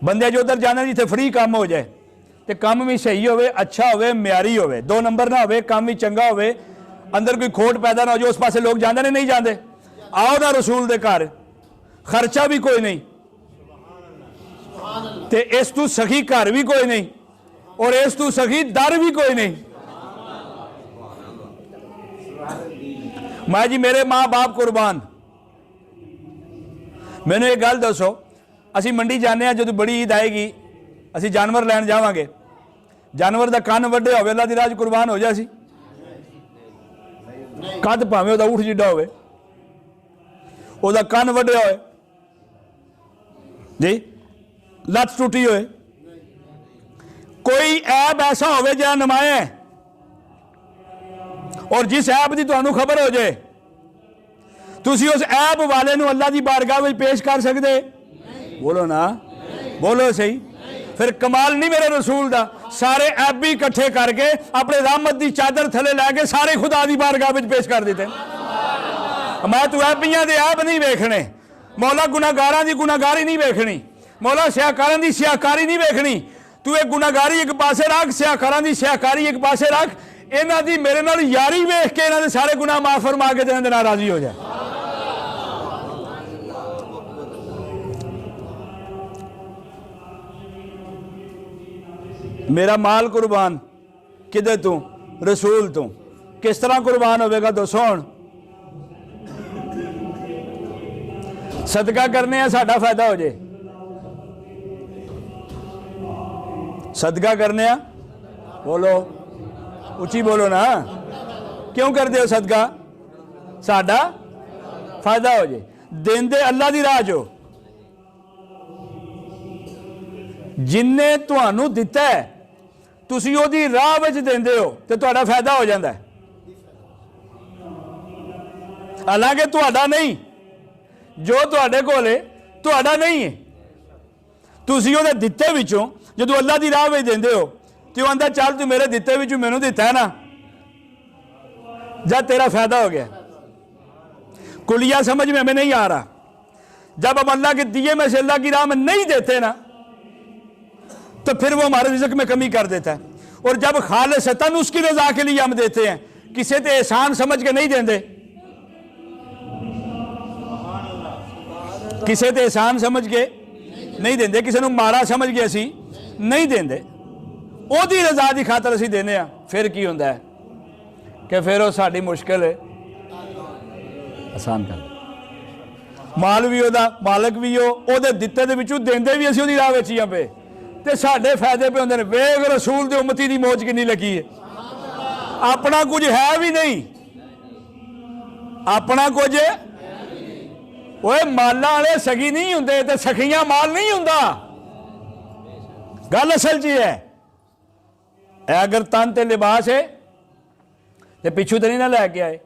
बंदे जो उधर जाने जिथे फ्री काम हो जाए, तो काम भी सही हो, अच्छा हो, म्यारी हो, दो नंबर ना हो, काम भी चंगा हो, अंदर कोई खोट पैदा ना हो जो उस पासे लोग जाते नहीं जाते। आओ ना रसूल दे घर, खर्चा भी कोई नहीं, तो इस तू सखी घर भी कोई नहीं, और इस तू सखी दर भी कोई नहीं। मैं जी मेरे माँ बाप कुर्बान। मैंने एक गल दसो, असी मंडी जाने जो बड़ी ईद आएगी, असी जानवर लैन जावांगे, जानवर का कन्न वड्डे होवे अल्लाह दी राह कुर्बान हो जासी, कद भावें उहदा ऊठ जिड्डा होवे, उहदा कन्न वड्डिया होए जी, लत्त टुटी होए, कोई ऐब ऐसा होवे जिहड़ा नमाया है, और जिस ऐब की तुहानू खबर हो जाए, तुसी उस ऐब वाले नू अल्लाह की बारगाह में पेश कर सकते? बोलो ना, बोलो सही। फिर कमाल नहीं मेरे रसूल दा, सारे ऐबी इकट्ठे करके अपने रहमत की चादर थले लैके सारे खुदा की बारगाह में पेश कर देते। मैं तू ऐबियां दे ऐब नहीं वेखने, मौला गुनाहगारां दी गुनाहगारी नहीं वेखनी, मौला सियाकारां दी सियाकारी नहीं वेखनी, तू एक गुनाहगारी एक पासे रख, सियाकारां दी सियाकारी एक पासे रख, इन्हां दी मेरे नाल यारी वेख के इन्हां दे सारे गुनाह माफ फरमा के इन्हां दे नाल राजी हो जा। मेरा माल कुर्बान किदे तू? रसूल तू। किस तरह कुर्बान होवेगा दसो हुण? सदका करने आ साडा फायदा हो जाए, सदका करने आ, बोलो उची बोलो ना, क्यों करते हो सदका? साडा फायदा हो जाए। देंदे अल्लाह दी राह चो, जिन्ने तुहानू दिता है तुसी ओदी राह विच देंदे हो ते तुहाडा फायदा हो जाता है। हालांकि तुहाडा नहीं, जो तुहाडे कोल है तुहाडा नहीं है, तुसी ओदे दिते विचों जदों अल्लाह दी राह विच देंदे हो तो आंदा चल तू मेरे दिते विचों मैनू दिता है ना, जब तेरा फायदा हो गया। कुलिया समझ में हमें नहीं आ रहा। जब हम अल्लाह के दिए में से अल्लाह की राह में नहीं देते ना तो फिर वो हमारे रिज़्क़ में कमी कर देता है। और जब खालिसतन उसकी रज़ा के लिए हम देते हैं, किसी ते एहसान समझ के नहीं देंदे, किसी ते एहसान समझ के नहीं देंदे, किसी को माड़ा समझ के असी नहीं देंदे, ओदी रज़ा की खातर असी देने आ। फिर की होंदा है कि फिर वो साडी मुश्किल है आसान कर। माल भी ओदा, मालक भी हो, ओदे दिते दे विचों देंदे भी असी ओदी राह विच ही आ पे, ते साडे फायदे पे होंदे ने। वेख रसूल दे उम्मती दी मौज किन्नी लगी है। अपना कुछ है भी नहीं, अपना कुछ ओए माला वाले सगी नहीं हुंदे ते सखियां माल नहीं हुंदा। गल असल च है, अगर तन ते लिबास है ते पिछू तो नहीं ना लैके आए,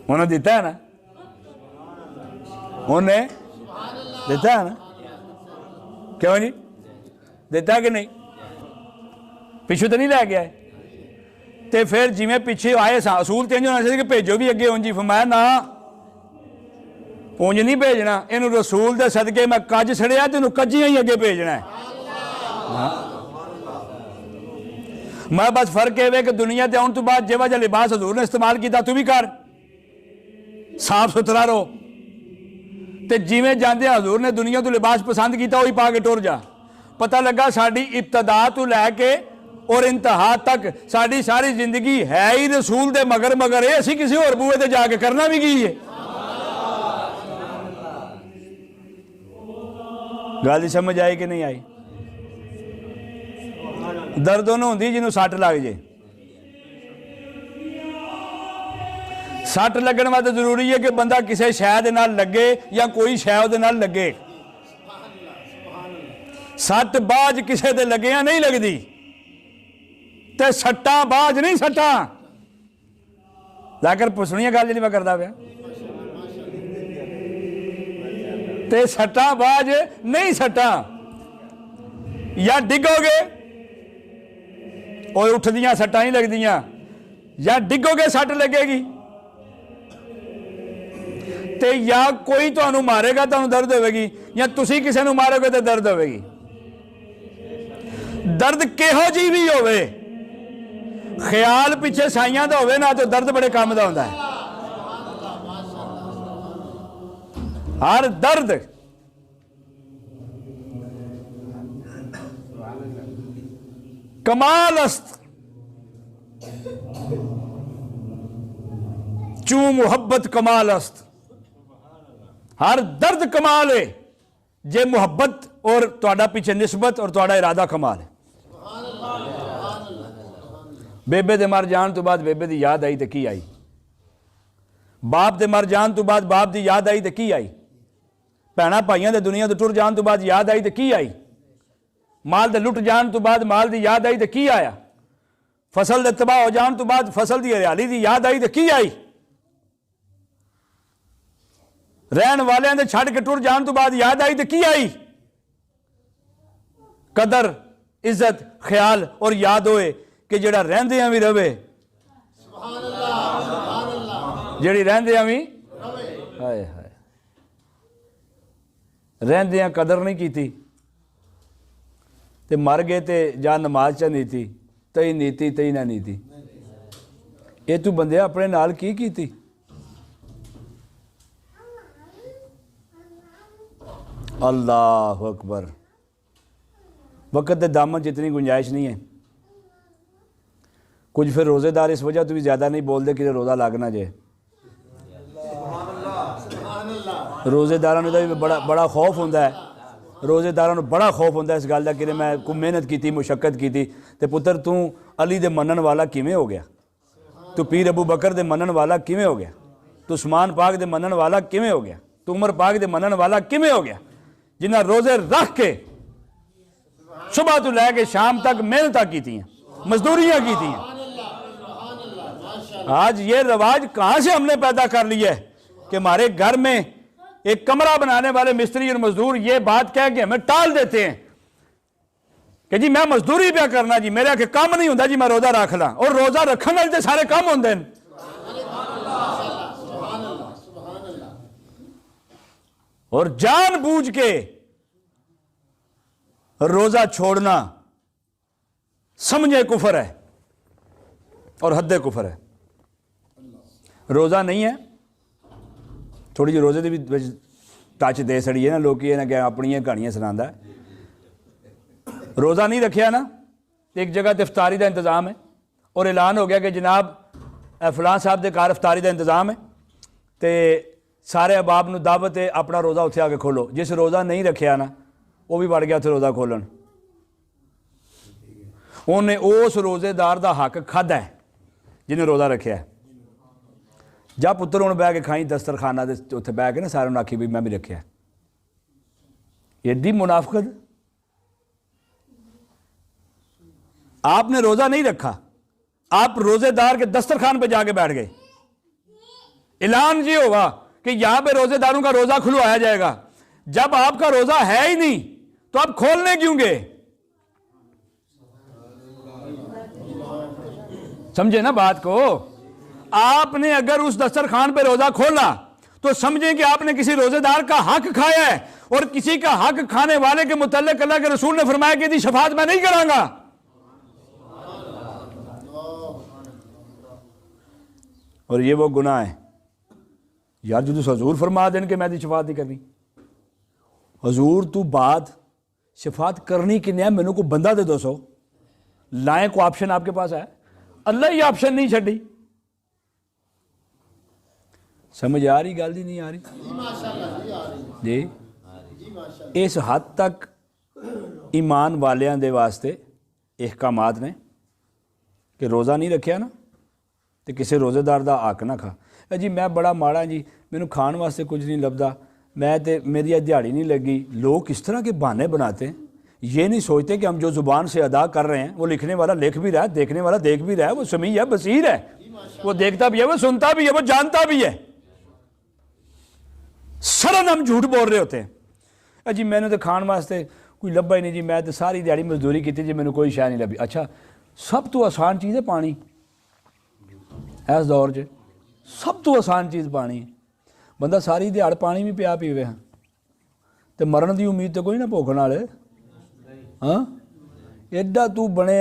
उन्हें दिता है ना, उन्हें देता है ना, क्यों जी देता कि नहीं? पिछू तो नहीं लैके आए। तो फिर जिमें पिछे आए असूल तो इंज होना चाहिए कि भेजो भी अगे उंज ही। फरमाया ना, उंज नहीं भेजना, इनू रसूल दे सदके मैं कज छड़िया तेन कजियां ही अगे भेजना है। मैं बस फर्क है कि दुनिया के आने तो बाद जिहा जिहा लिबास हजूर ने इस्तेमाल किया तू भी कर, साफ सुथरा रहो। तो जिमें जाते हजूर ने दुनिया तो लिबास पसंद किया वही पा के टुर जा। पता लगा साड़ी इब्तदा तो लैके और इंतहा तक साड़ी सारी जिंदगी है ही रसूल दे मगर मगर है। असी किसी होर बूहे ते जाके करना भी की है। गल समझ आई कि नहीं आई? दर्द उन्होंने होंदी जिन्हों सट लग जाए। सट लगन वास्ते जरूरी है कि बंदा किसी शै दे नाल लगे या कोई शै उहदे नाल लगे। सट बाज किसी दे लगिया नहीं लगती, ते सट्टा बाज नहीं सट्टा। जाकर पुछनी गल जी मैं करता पाया, ते सट्टा बाज नहीं सट्टा। या डिगोगे और उठदियां सट्टा नहीं लगदियां, या डिगोगे सट लगेगी, ते या कोई तुहानू मारेगा तुहानू दर्द होगी, या तुसी किसी नू मारोगे तो दर्द होगी। दर्द किहो जी भी होवे, ख्याल पिछे साइयां दा होवे ना तो दर्द बड़े काम दा हुंदा है। हर दर्द कमाल अस्त चू मुहब्बत कमाल अस्त। हर दर्द कमाल है जे मुहब्बत और तुहाडा पीछे निस्बत और तुहाडा इरादा कमाल है। बेबे दे मर जान तो बाद बेबे दी याद आई तो की आई, बाप दे मर जान तो बाद बाप दी याद आई तो की आई, भैणा भाइयों दे दुनिया तो टुर जान तो बाद याद आई तो की आई, माल दे लुट जान तो बाद माल दी याद आई तो की आया, फसल दे तबाह हो जान तो बाद फसल दी हरियाली दी याद आई तो की आई, रहन वालियां दे छड़ के टुर जान तो बाद याद आई तो की आई। कदर इज्जत ख्याल और याद होए कि जेड़ा रहंदियां भी रवे, जेड़ी रहंदियां भी हाय हाय। रहंदियां कदर नहीं की ते मर गए ते जा नमाज च नीति तई नीति तई ना नीति। ये तू बंदे अपने नाल की कीती? अल्लाह अकबर। वक़्त के दामन च इतनी गुंजाइश नहीं है। कुछ फिर रोज़ेदार इस वजह तो भी ज़्यादा नहीं बोलते कि रोज़ा लग ना जाए। रोज़ेदारां नूं भी बड़ा बड़ा खौफ होंदा है। रोज़ेदारां नूं बड़ा खौफ होंदा इस गल दा कि मैं कोई मेहनत की मुशक्कत की ते पुत्र तू अली दे मनन वाला किवें हो गया, तू पीर अबू बकर दे मनन वाला किवें हो गया, तू उस्मान पाक दे मनन वाला किवें हो गया, तू उमर पाक दे मनन वाला किवें हो गया, जिन्हां रोज़े रख के सुबह तो लैके शाम तक मेहनत की, मजदूरियाँ की। आज ये रवाज कहाँ से हमने पैदा कर लिया है कि हमारे घर में एक कमरा बनाने वाले मिस्त्री और मजदूर ये बात कह के हमें टाल देते हैं कि जी मैं मजदूरी पे करना जी, मेरे आके काम नहीं होता जी, मैं रोजा रख ला। और रोजा रखने वाले सारे काम होंगे हैं। और जानबूझ के रोजा छोड़ना समझे कुफर है और हद कुफर है। रोजा नहीं है, थोड़ी जी रोजे की भी टच दे सड़ी है ना, लोग अपनी कहानियां सुनाता है। रोज़ा नहीं रखिया ना, एक जगह तो इफ्तारी का इंतज़ाम है और ऐलान हो गया कि जनाब फलां साहब के घर इफ्तारी का इंतज़ाम है तो सारे अहबाब नूं दावत है अपना रोज़ा उत्थे आके खोलो। जिस रोज़ा नहीं रखिया ना वो भी बढ़ गया उत्थे रोज़ा खोलन। उन्हें उस रोज़ेदार का हक खादा है जिन्हें रोज़ा रखिया है। जा पुत्र हुण बह के खाई दस्तरखाना दे उत्थे बह के ना सारे आखी भी मैं भी रखिया। एडी मुनाफिकत। आपने रोज़ा नहीं रखा, आप रोज़ेदार के दस्तरखान पे जाके बैठ गए। ऐलान ये होगा कि यहां पे रोज़ेदारों का रोज़ा खुलवाया जाएगा। जब आपका रोज़ा है ही नहीं तो आप खोलने क्यों गए? समझे ना बात को? आपने अगर उस दस्तरखान पे रोज़ा खोला तो समझें कि आपने किसी रोज़ेदार का हक खाया है और किसी का हक खाने वाले के मुतल्लिक अल्लाह के रसूल ने फरमाया कि दी शफाअत मैं नहीं करांगा। और ये वो गुनाह है यार जो तुम हजूर फरमा देन कि मैं दी शफाअत नहीं करनी। हजूर तू बात शफाअत करनी कि नहीं, मैनू को बंदा दे 200 लाए को ऑप्शन आपके पास है। अल्लाह ही ऑप्शन नहीं छड़ी। समझ आ रही गल? नहीं आ रही जी। इस हद तक ईमान वालियां दे वास्ते अहकामात ने कि रोज़ा नहीं रखिया ना तो किसी रोज़ेदार का हक ना खा। जी मैं बड़ा माड़ा जी, मैनू खाने वास्ते कुछ नहीं लभदा, मैं तो मेरी दिहाड़ी नहीं लगी। लोग किस तरह के बहाने बनाते हैं। ये नहीं सोचते कि हम जो ज़ुबान से अदा कर रहे हैं वो लिखने वाला लिख भी रहा है, देखने वाला देख भी रहा है, वो समी है, बसीर है, वो देखता भी है, वो सुनता भी है, वो जानता भी है। सरन हम झूठ बोल रहे होते हैं। जी मैंने तो खाने वास्ते कोई लभा ही नहीं जी, मैं तो सारी दिहाड़ी मजदूरी की जी, मैंने कोई शै नहीं लभी। अच्छा सब तो आसान चीज़ है पानी। इस दौर च सब तो आसान चीज़ पानी है। बंदा सारी दिहाड़ पानी भी पिया पीवे हाँ तो मरण की उम्मीद तो कोई ना भुख नाल। हाँ एडा तू बने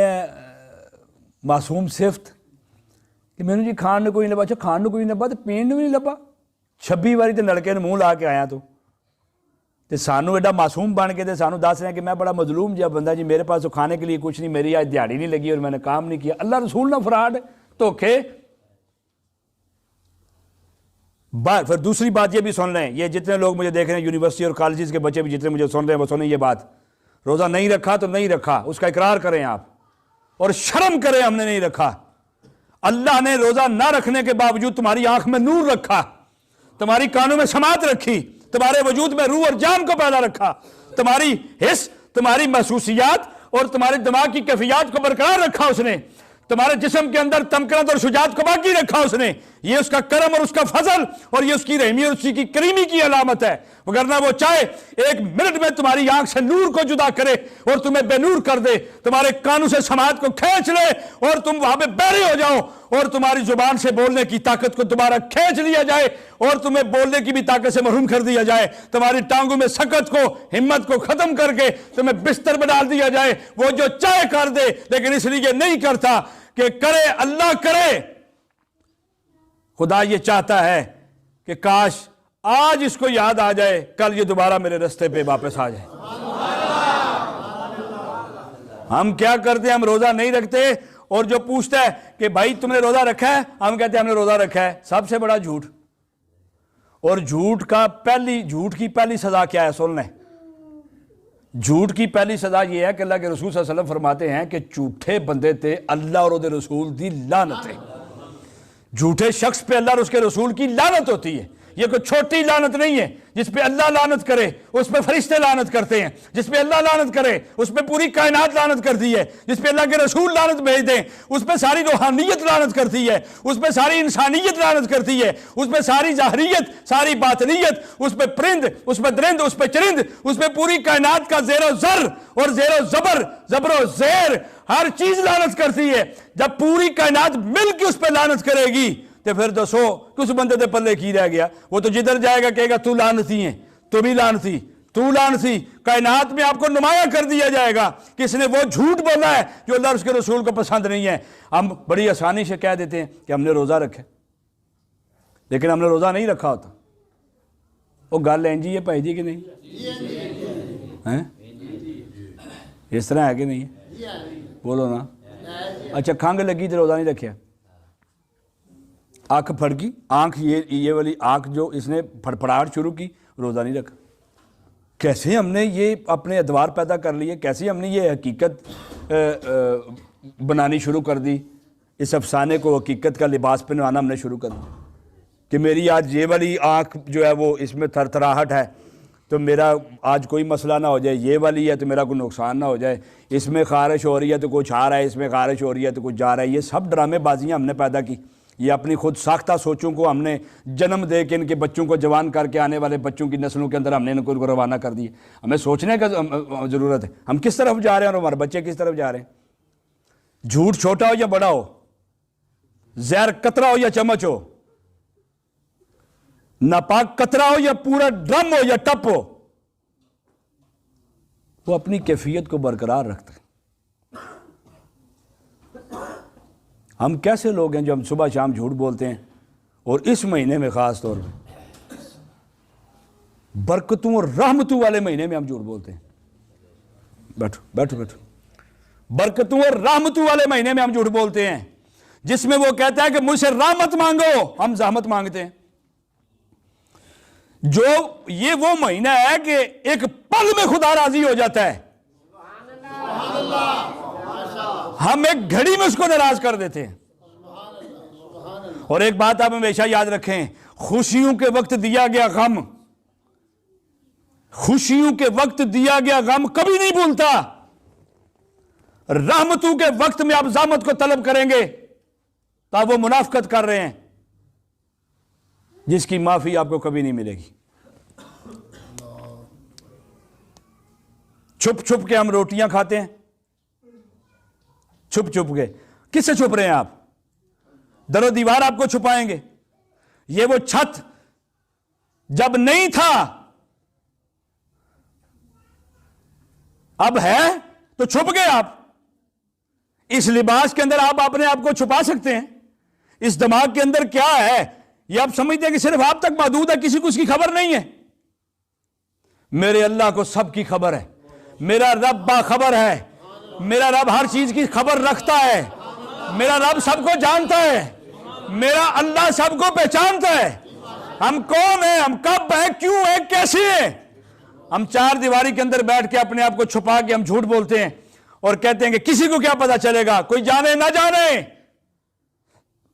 मासूम सिफत कि मैनू जी खाण कोई नहीं लभा। अच्छा खाण कोई नहीं लभा तो पीण भी नहीं लभा। 26 बारी तो नलके मूँह ला के आया तू तो सानू एडा मासूम बन के सानू दस रहे कि मैं बड़ा मजलूम जहा बंदा जी, मेरे पास तो खाने के लिए कुछ नहीं, मेरी आज दिहाड़ी नहीं लगी और मैंने काम नहीं किया। अल्लाह रसूल ना फराड धोखे। फिर दूसरी बात ये भी सुन लें, ये जितने लोग मुझे देख रहे हैं यूनिवर्सिटी और कॉलेजेस के बच्चे भी जितने मुझे सुन रहे हैं वो सुने ये बात। रोज़ा नहीं रखा तो नहीं रखा, उसका इकरार करें आप और शर्म करें हमने नहीं रखा। अल्लाह ने रोज़ा ना रखने के बावजूद तुम्हारी आंख में नूर रखा, तुम्हारी कानों में समात रखी, तुम्हारे वजूद में रूह और जान को पैदा रखा, तुम्हारी हिस्स, तुम्हारी महसूसियात और तुम्हारे दिमाग की कैफियत को बरकरार रखा उसने, तुम्हारे जिस्म के अंदर तमकनत और शुजात को बाकी रखा उसने। ये उसका करम और उसका फजल और ये उसकी रहमी और उसकी करीमी की अलामत है। वरना वो चाहे 1 मिनट में तुम्हारी आंख से नूर को जुदा करे और तुम्हें बेनूर कर दे, तुम्हारे कानों से समात को खींच ले और तुम वहां पे बहरे हो जाओ और तुम्हारी जुबान से बोलने की ताकत को दोबारा खींच लिया जाए और तुम्हें बोलने की भी ताकत से महरूम कर दिया जाए। तुम्हारी टांगों में सकत को, हिम्मत को खत्म करके तुम्हें बिस्तर में डाल दिया जाए। वो जो चाहे कर दे, लेकिन इसलिए नहीं करता कि करे अल्लाह करे। खुदा ये चाहता है कि काश आज इसको याद आ जाए, कल ये दोबारा मेरे रास्ते पे वापस आ जाए। हम क्या करते हैं, हम रोजा नहीं रखते, और जो पूछता है कि भाई तुमने रोजा रखा है, हम कहते हैं हमने रोजा रखा है। सबसे बड़ा झूठ। और झूठ की पहली सजा क्या है? सुन लें, झूठ की पहली सजा यह है कि अल्लाह के रसूल सल्लल्लाहु अलैहि वसल्लम फरमाते हैं कि झूठे बंदे ते अल्लाह और उसके रसूल दी लानत है। झूठे शख्स पे अल्लाह और उसके रसूल की लानत होती है। ये कोई छोटी लानत नहीं है। जिस पे अल्लाह लानत करे उस पे फरिश्ते लानत करते हैं, जिस पे अल्लाह लानत करे उस पे पूरी कायनात लानत करती है, जिस पे अल्लाह के रसूल लानत भेज दें उस पे सारी रूहानियत लानत करती है, उस पे सारी इंसानियत लानत करती है, उस पे सारी जाहरियत, सारी बातनियत, उस पे परिंद, उस पे दरिंद, उस पे चरिंद, उस पे पूरी कायनात का ज़ेरो ज़र और ज़ेरो ज़बर, ज़बरो ज़ेर, हर चीज लानत करती है। जब पूरी कायनात मिलकर उस पर लानत करेगी तो फिर दसो किस बंदे के पल्ले की रह गया? वो तो जिधर जाएगा कहेगा तू लानती है, तू भी लानती, तू लानती। कायनात में आपको नुमाया कर दिया जाएगा कि इसने वो झूठ बोला है जो अल्लाह और उसके रसूल को पसंद नहीं है। हम बड़ी आसानी से कह देते हैं कि हमने रोजा रखा, लेकिन हमने रोजा नहीं रखा होता। वो गल है जी है भाई जी कि नहीं है? इस तरह है कि नहीं है? बोलो ना। अच्छा, खंघ लगी तो रोजा नहीं रखा, आंख फड़की, आंख ये वाली आंख जो इसने फड़फड़ाहट शुरू की, रोजा नहीं रखा। कैसे हमने ये अपने अदवार पैदा कर लिए, कैसे हमने ये हकीकत बनानी शुरू कर दी, इस अफसाने को हकीकत का लिबास पहनवाना हमने शुरू कर दिया कि मेरी आज ये वाली आंख जो है वो इसमें थरथराहट है तो मेरा आज कोई मसला ना हो जाए, ये वाली है तो मेरा कोई नुकसान ना हो जाए, इसमें खारिश हो रही है तो कुछ आ रहा है, इसमें खारिश हो रही है तो कुछ जा रहा है। ये सब ड्रामेबाजियाँ हमने पैदा की। ये अपनी खुद साख्ता सोचों को हमने जन्म दे के इनके बच्चों को जवान करके आने वाले बच्चों की नस्लों के अंदर हमने इनको रवाना कर दिया। हमें सोचने का ज़रूरत है हम किस तरफ जा रहे हैं और हमारे बच्चे किस तरफ जा रहे हैं। झूठ छोटा हो या बड़ा हो, जहर कतरा हो या चम्मच हो, नापाक कतरा हो या पूरा ड्रम हो या टप हो, वो अपनी कैफियत को बरकरार रखते हैं। हम कैसे लोग हैं जो हम सुबह शाम झूठ बोलते हैं, और इस महीने में ख़ास तौर पे बरकतों और रहमतों वाले महीने में हम झूठ बोलते हैं। बैठो बैठो बैठो। बरकतों और रहमतों वाले महीने में हम झूठ बोलते हैं, जिसमें वो कहता है कि मुझसे रहमत मांगो, हम ज़हमत मांगते हैं। जो ये वो महीना है कि एक पल में खुदा राजी हो जाता है, हम एक घड़ी में उसको नाराज कर देते हैं। और एक बात आप हमेशा याद रखें, खुशियों के वक्त दिया गया गम, खुशियों के वक्त दिया गया गम कभी नहीं भूलता। रहमतों के वक्त में आप ज़हमत को तलब करेंगे तो आप वो मुनाफकत कर रहे हैं जिसकी माफी आपको कभी नहीं मिलेगी। छुप छुप के हम रोटियां खाते हैं, छुप छुप के। किससे छुप रहे हैं आप? दरो दीवार आपको छुपाएंगे। ये वो छत जब नहीं था, अब है तो छुप गए आप। इस लिबास के अंदर आप अपने आप को छुपा सकते हैं। इस दिमाग के अंदर क्या है ये आप समझते हैं कि सिर्फ आप तक महदूद है, किसी को उसकी खबर नहीं है। मेरे अल्लाह को सबकी खबर है। मेरा रब बाखबर है। मेरा रब हर चीज की खबर रखता है। मेरा रब सबको जानता है। मेरा अल्लाह सबको पहचानता है। हम कौन है, हम कब है, क्यों है, कैसे है। हम चार दीवारी के अंदर बैठ के अपने आप को छुपा के हम झूठ बोलते हैं और कहते हैं कि किसी को क्या पता चलेगा, कोई जाने ना जाने।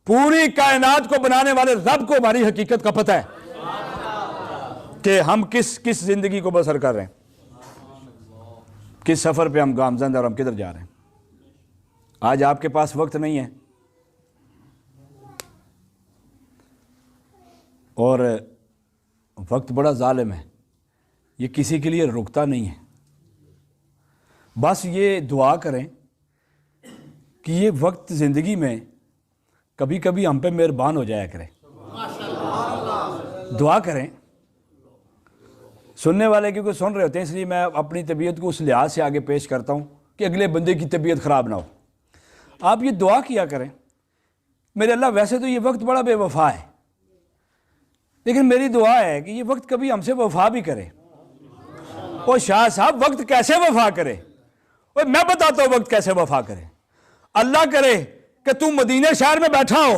पूरी कायनात को बनाने वाले रब को हमारी हकीकत का पता है कि हम किस किस जिंदगी को बसर कर रहे हैं, किस सफर पे हम गामजन और हम किधर जा रहे हैं। आज आपके पास वक्त नहीं है और वक्त बड़ा जालिम है, ये किसी के लिए रुकता नहीं है। बस ये दुआ करें कि ये वक्त ज़िंदगी में कभी कभी हम पे मेहरबान हो जाया करें, दुआ करें। सुनने वाले क्योंकि सुन रहे होते हैं, इसलिए मैं अपनी तबीयत को उस लिहाज से आगे पेश करता हूँ कि अगले बंदे की तबीयत ख़राब ना हो। आप ये दुआ किया करें, मेरे अल्लाह वैसे तो ये वक्त बड़ा बेवफा है, लेकिन मेरी दुआ है कि ये वक्त कभी हमसे वफा भी करे। और शाह साहब वक्त कैसे वफा करे, और मैं बताता हूँ वक्त कैसे वफा करे। अल्लाह करे कि तू मदीने शहर में बैठा हो,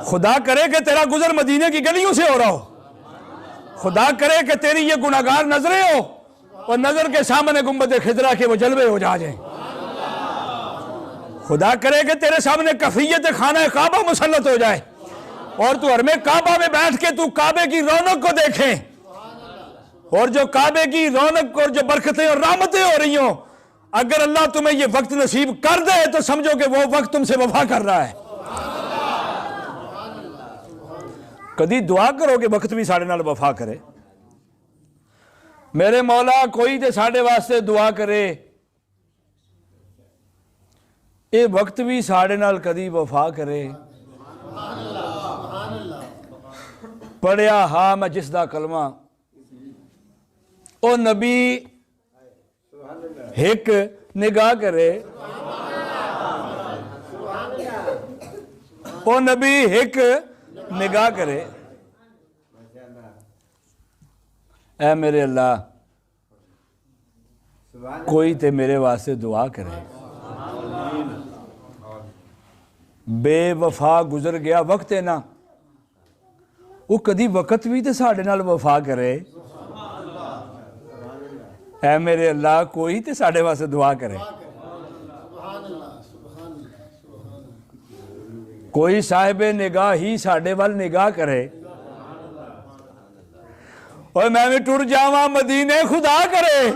खुदा करे कि तेरा गुजर मदीने की गलियों से हो रहा हो, खुदा करे कि तेरी ये गुनाहगार नजरें हो और नजर के सामने गुंबद खिजरा के वो जलवे हो जाए, खुदा करे कि तेरे सामने कफियत खाना काबा मुसल्लत हो जाए और तू हरमे काबा में बैठ के तू काबे की रौनक को देखे, और जो काबे की रौनक और जो बरकतें और रहमतें हो रही हो, अगर अल्लाह तुम्हें ये वक्त नसीब कर दे तो समझो कि वो वक्त तुमसे वफा कर रहा है। कदी दुआ करो कि वक्त भी साढ़े नाल वफा करे। मेरे मौला कोई तो साढ़े वास्ते दुआ करे, ये वक्त भी साढ़े नाल कदी वफा करे। पढ़िया हा मैं जिसदा कलमा, ओ नबी एक निगाह करे, ओ नबी एक निगाह करे। ऐ मेरे अल्लाह कोई ते मेरे वास्ते दुआ करे। बेवफा गुजर गया वक्त है ना, वो कदी वक्त भी तो साढ़े नाल वफा करे। ऐ मेरे अल्लाह कोई तो साढ़े वास्ते दुआ करे। कोई साहिबे निगाह ही साढ़े वाल निगाह करे। और मैं भी टुर जावा मदीने खुदा करे,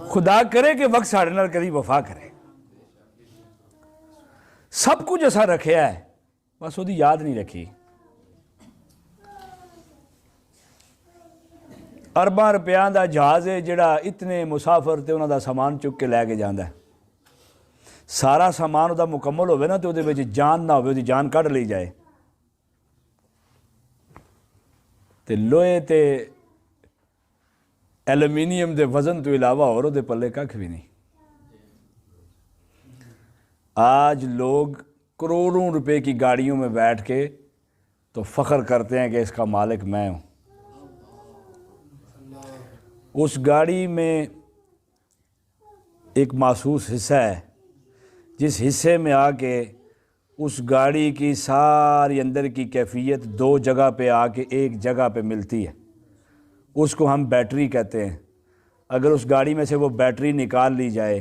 खुदा करे कि वक्त साढ़े नाल कदी वफा करे। सब कुछ ऐसा रखिया है, बस वो याद नहीं रखी। अरबां रुपया का जहाज़ है जिहड़ा इतने मुसाफिर ते उन्हां दा समान चुक के लैके जांदा है। सारा समान उहदा मुकम्मल होवे ना तो उहदे विच जान ना होवे, उहदी जान कढ़ ली जाए, ते लोहे ते एलुमीनियम के वजन तो इलावा और उहदे पल्ले कख भी नहीं। आज लोग करोड़ों रुपए की गाड़ियों में बैठ के तो फ़ख्र करते हैं कि इसका मालिक मैं हूँ। उस गाड़ी में एक मासूस हिस्सा है, जिस हिस्से में आके उस गाड़ी की सारी अंदर की कैफियत दो जगह पे आके एक जगह पे मिलती है। उसको हम बैटरी कहते हैं। अगर उस गाड़ी में से वो बैटरी निकाल ली जाए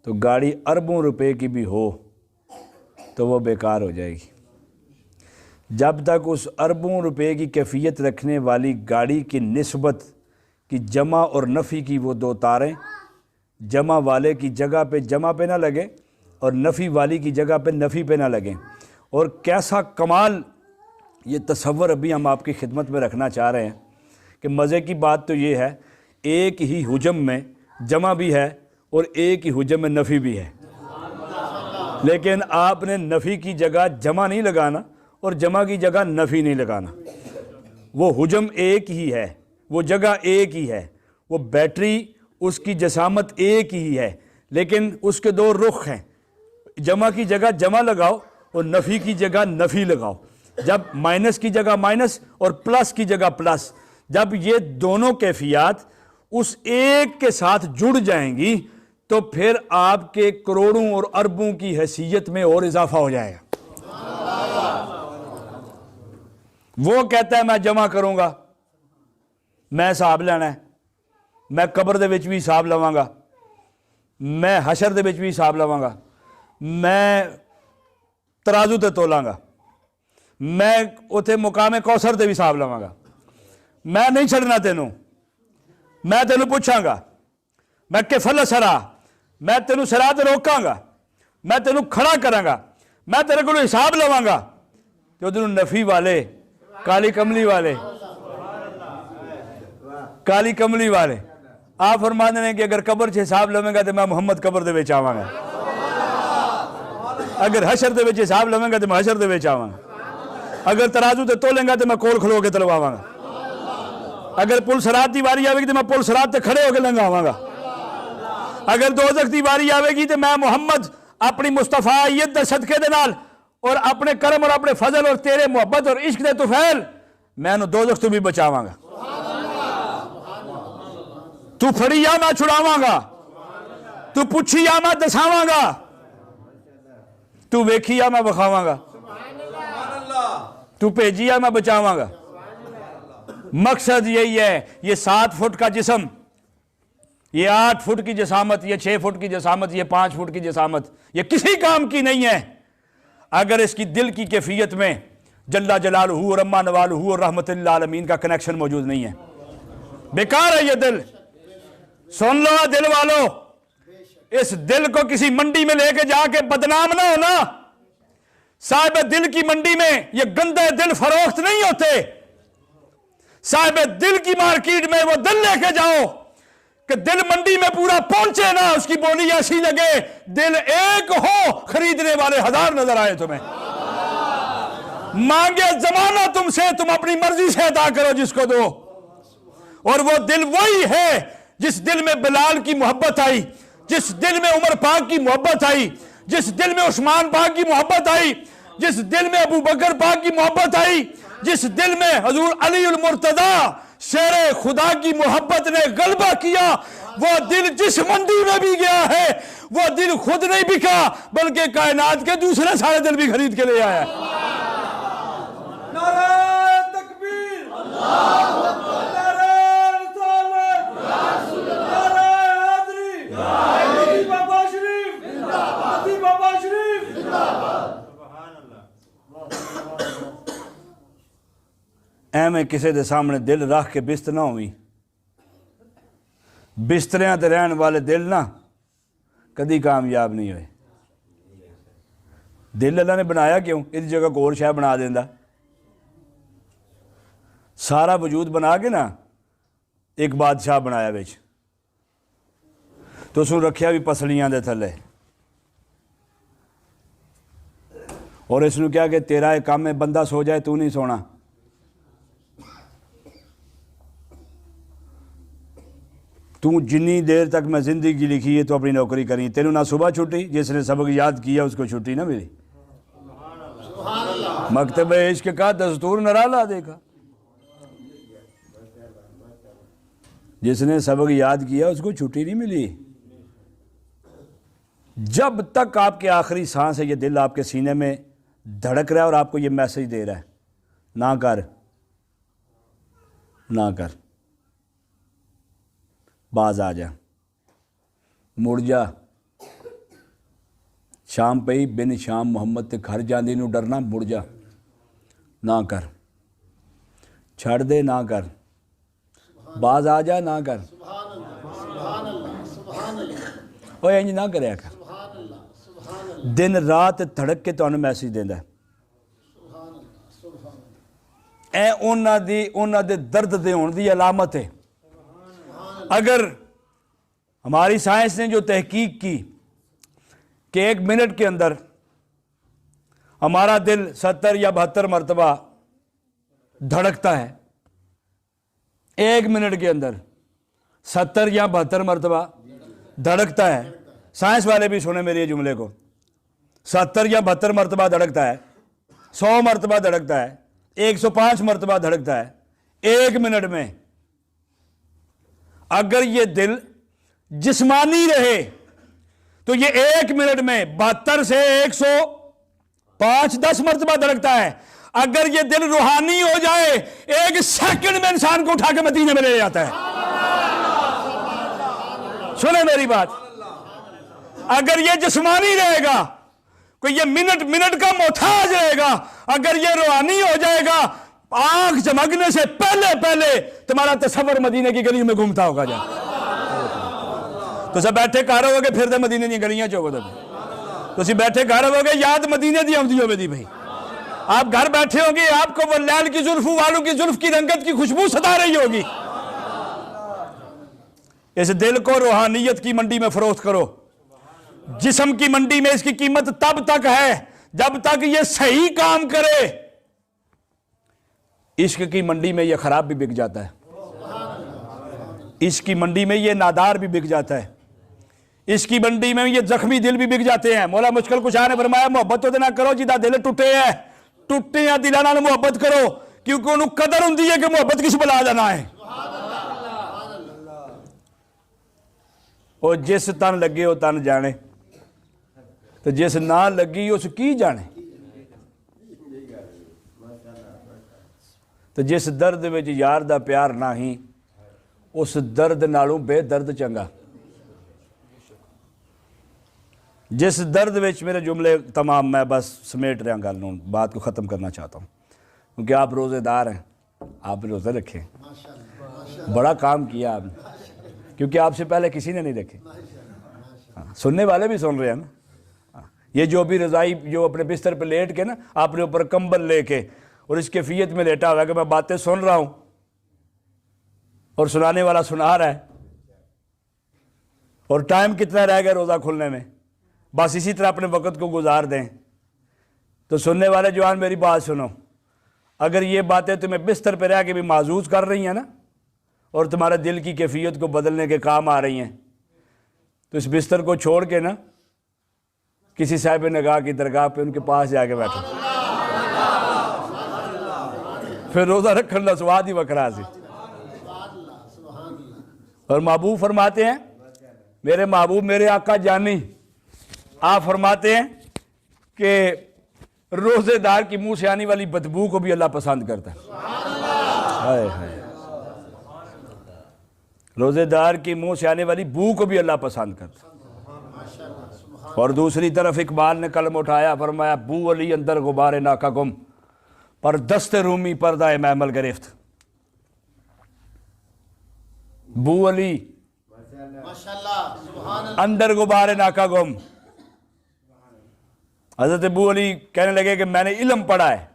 तो गाड़ी अरबों रुपए की भी हो तो वो बेकार हो जाएगी। जब तक उस अरबों रुपए की कैफियत रखने वाली गाड़ी की निस्बत की जमा और नफ़ी की वो दो तारें जमा वाले की जगह पे जमा पे ना लगे और नफ़ी वाली की जगह पे नफ़ी पे ना लगें। और कैसा कमाल ये तसव्वुर अभी हम आपकी खिदमत में रखना चाह रहे हैं कि मज़े की बात तो ये है, एक ही हुजम में जमा भी है और एक ही हुजम में नफ़ी भी है, लेकिन आपने नफ़ी की जगह जमा नहीं लगाना और जमा की जगह नफ़ी नहीं लगाना। वो हुजम एक ही है, वो जगह एक ही है, वो बैटरी उसकी जसामत एक ही है, लेकिन उसके दो रुख हैं। जमा की जगह जमा लगाओ और नफ़ी की जगह नफ़ी लगाओ। जब माइनस की जगह माइनस और प्लस की जगह प्लस, जब ये दोनों कैफियत उस एक के साथ जुड़ जाएंगी तो फिर आपके करोड़ों और अरबों की हैसियत में और इजाफा हो जाएगा। वो कहता है मैं जमा करूंगा, मैं हिसाब लेना है, मैं कब्र दे विच भी हिसाब लवांगा, मैं हशर दे विच भी हिसाब लवांगा, मैं तराजू ते तोलांगा, मैं उथे मुकामे कौसर ते भी हिसाब लवांगा, मैं नहीं छड़ना तेनों, मैं तेनों पूछांगा, मैं किफल सरा, मैं तेनों सरा ते रोकांगा, मैं तेनों खड़ा करांगा, मैं तेरे को हिसाब लवांगा। तो उधर नफ़ी वाले काली कमली वाले आप फरमाते हैं कि अगर कब्र च हिसाब लवेंगा तो मैं मुहम्मद कब्र दे विच आवांगा, अगर हशर दे विच हिसाब लवेंगा तो मैं हशर दे विच आवांगा, अगर तराजू ते तोलेंगा तो मैं कोल खलो के तलवावांगा, अगर पुल सरात की वारी आएगी तो मैं पुल सरात ते खड़े होकर लंघावांगा, अगर दोज़ख की वारी आएगी तो मैं मुहम्मद अपनी मुस्तफाइयत दे सदके दे नाल और अपने करम और अपने फजल और तेरे मोहब्बत और इश्क दे तुफैल मैं दोज़ख तो भी बचावांगा। तू फड़ी या मैं छुड़ावांगा, तू पुछी या मैं दसावांगा, तू वेखी या मैं बखावांगा, तू भेजी या मैं बचावांगा। मकसद यही है। ये 7 फुट का जिस्म, ये 8 फुट की जसामत, ये 6 फुट की जसामत, ये 5 फुट की जसामत, ये किसी काम की नहीं है अगर इसकी दिल की कैफियत में जल्ला जलालहू और अम्मा नवालहू और रहमतुल्लिल आलमीन का कनेक्शन मौजूद नहीं है। बेकार है ये दिल। सुन लो दिल वालों, इस दिल को किसी मंडी में लेके जाके बदनाम ना होना। साहिब दिल की मंडी में ये गंदे दिल फरोख्त नहीं होते। साहिब दिल की मार्केट में वो दिल लेके जाओ कि दिल मंडी में पूरा पहुंचे ना, उसकी बोली ऐसी लगे दिल एक हो, खरीदने वाले 1000 नजर आए तुम्हें। मांगे जमाना तुमसे, तुम अपनी मर्जी से अदा करो जिसको दो। और वो दिल वही है जिस दिल में बिलाल की मोहब्बत आई, जिस दिल में उमर पाक की मोहब्बत आई, जिस दिल में उस्मान पाक की मोहब्बत आई, जिस दिल में अबू बकर पाक की मोहब्बत आई, जिस दिल में हजूर अली उल मुर्तदा शेर खुदा की मोहब्बत ने गलबा किया, वो दिल जिस मंडी में भी गया है वो दिल खुद नहीं बिका बल्कि कायनात के दूसरे सारे दिल भी खरीद के ले आया। नारे तकबीर, अल्लाहू अकबर, नारे रिसालत, या रसूल अल्लाह, नारे हैदरी, या बाबा शरीफ जिंदाबाद, बाबा शरीफ जिंदाबाद। ਐਵੇਂ ਕਿਸੇ ਦੇ ਸਾਹਮਣੇ ਦਿਲ ਰੱਖ ਕੇ ਬਿਸਤ ਨਾ ਹੋਵੀਂ। ਬਿਸਤਰਿਆਂ ਤੇ ਰਹਿਣ ਵਾਲੇ ਦਿਲ ਨਾ ਕਦੀ ਕਾਮਯਾਬ ਨਹੀਂ ਹੋਏ। ਦਿਲ ਅੱਲਾ ਨੇ ਬਣਾਇਆ ਕਿਉਂ? ਇਹਦੀ ਜਗ੍ਹਾ ਕੋਈ ਹੋਰ ਸ਼ੈ ਬਣਾ ਦਿੰਦਾ। ਸਾਰਾ ਵਜੂਦ ਬਣਾ ਕੇ ਨਾ ਇੱਕ ਬਾਦਸ਼ਾਹ ਬਣਾਇਆ ਵਿੱਚ, ਤੇ ਉਸਨੂੰ ਰੱਖਿਆ ਵੀ ਪਸਲੀਆਂ ਦੇ ਥੱਲੇ, ਔਰ ਇਸ ਨੂੰ ਕਿਹਾ ਕਿ ਤੇਰਾ ਇਹ ਕੰਮ ਹੈ ਬੰਦਾ ਸੋ ਜਾਏ ਤੂੰ ਨਹੀਂ ਸੋਣਾ। तू जिन्नी देर तक मैं ज़िंदगी लिखी है तो अपनी नौकरी करी, तेनू ना सुबह छुट्टी, जिसने सबक याद किया उसको छुट्टी ना मिली। मकतब इश्क का दस्तूर नराला देखा, जिसने सबक याद किया उसको छुट्टी नहीं मिली। जब तक आपके आखिरी सांस है ये दिल आपके सीने में धड़क रहा है और आपको ये मैसेज दे रहा है ना कर, ना कर, बाज आ जा, मुड़ जा। शाम पई बिन शाम मुहम्मद ते घर जांदी नू डरना, मुड़ जा, ना कर, छड़ दे ना कर, बाज आ जा ना कर, ओए इंज ना करया कर। दिन रात धड़क के तुहानू मैसेज देंदा ऐ उन्हां दे दर्द दे होण दी अलामत है। अगर हमारी साइंस ने जो तहकीक की कि 1 मिनट के अंदर हमारा दिल 70 या 72 मरतबा धड़कता है, 1 मिनट के अंदर 70 या 72 मरतबा धड़कता है। साइंस वाले भी सुने मेरे ये जुमले को, 70 या 72 मरतबा धड़कता है, 100 मरतबा धड़कता है, 105 मरतबा धड़कता है 1 मिनट में। अगर ये दिल जिस्मानी रहे तो ये 1 मिनट में 72 से 105-10 मरतबा धड़कता है। अगर ये दिल रूहानी हो जाए 1 सेकंड में इंसान को उठा के मदीने में ले जाता है। सुने मेरी बात, अगर ये जिस्मानी रहेगा कोई ये मिनट का मोहताज रहेगा, अगर ये रूहानी हो जाएगा आंख चमकने से पहले पहले तुम्हारा तस्वर मदीने की गली में घूमता होगा। जा तुम बैठे घर होगे फिर तो मदीने दी गलियां चो, तुम बैठे घर होगे याद मदीने दी आती होगी भाई। आप घर बैठे होंगे आपको वो लैल की जुल्फू वालों की जुल्फ की रंगत की खुशबू सता रही होगी। इस दिल को रूहानियत की मंडी में फरोख्त करो। जिस्म की मंडी में इसकी कीमत तब तक है जब तक ये सही काम करे। इश्क की मंडी में ये खराब भी बिक जाता है, इश्क की मंडी में ये नादार भी बिक जाता है, इसकी मंडी में ये जख्मी दिल भी बिक जाते हैं। मौला मुश्किल कुशा ने फरमाया मोहब्बत तो ना करो जिदा दिल टुटे है, टुटे या दिल नाल मोहब्बत करो, क्योंकि उन्होंने कदर होंदी है कि मोहब्बत किस बला जाना है। और जिस तन लगे वो तन जाने, तो जिस ना लगी उस की जाने। तो जिस दर्द में यार दा प्यार ना ही, उस दर्द नालों बेदर्द चंगा। जिस दर्द में मेरे जुमले तमाम, मैं बस समेट रहा गल नूं, बात को ख़त्म करना चाहता हूँ, क्योंकि आप रोज़ेदार हैं, आप रोज़े रखें। बड़ा काम किया आपने, क्योंकि आपसे पहले किसी ने नहीं रखे। हाँ, सुनने वाले भी सुन रहे हैं ना। हाँ, ये जो भी रज़ाई जो अपने बिस्तर पे लेट के ना, आपने ऊपर कंबल लेके और इस कैफियत में लेटा हुआ है कि मैं बातें सुन रहा हूँ और सुनाने वाला सुना रहा है, और टाइम कितना रह गया रोज़ा खुलने में, बस इसी तरह अपने वक़्त को गुजार दें। तो सुनने वाले जवान मेरी बात सुनो, अगर ये बातें तुम्हें बिस्तर पर रह के भी महसूस कर रही हैं ना, और तुम्हारे दिल की कैफियत को बदलने के काम आ रही हैं, तो इस बिस्तर को छोड़ के ना किसी साहिब निगाह की दरगाह पे उनके पास जाके बैठो, फिर रोज़ा रखने का स्वाद ही वखरा सी। और महबूब फरमाते हैं, मेरे महबूब मेरे आका जानी, आप फरमाते हैं कि रोज़ेदार की मुंह से आने वाली बदबू को भी अल्लाह पसंद करता है। हाय हाय, रोज़ेदार की मुंह से आने वाली बू को भी अल्लाह पसंद करता है। और दूसरी तरफ इकबाल ने कलम उठाया, फरमाया बू अली अंदर गुबारे नाका गुम, पर दस्ते रूमी पर्दा महमल गिरफ्त। बू अली अंदर गुबारे नाका गुम। हज़रत अबू अली कहने लगे कि मैंने इल्म पढ़ा है,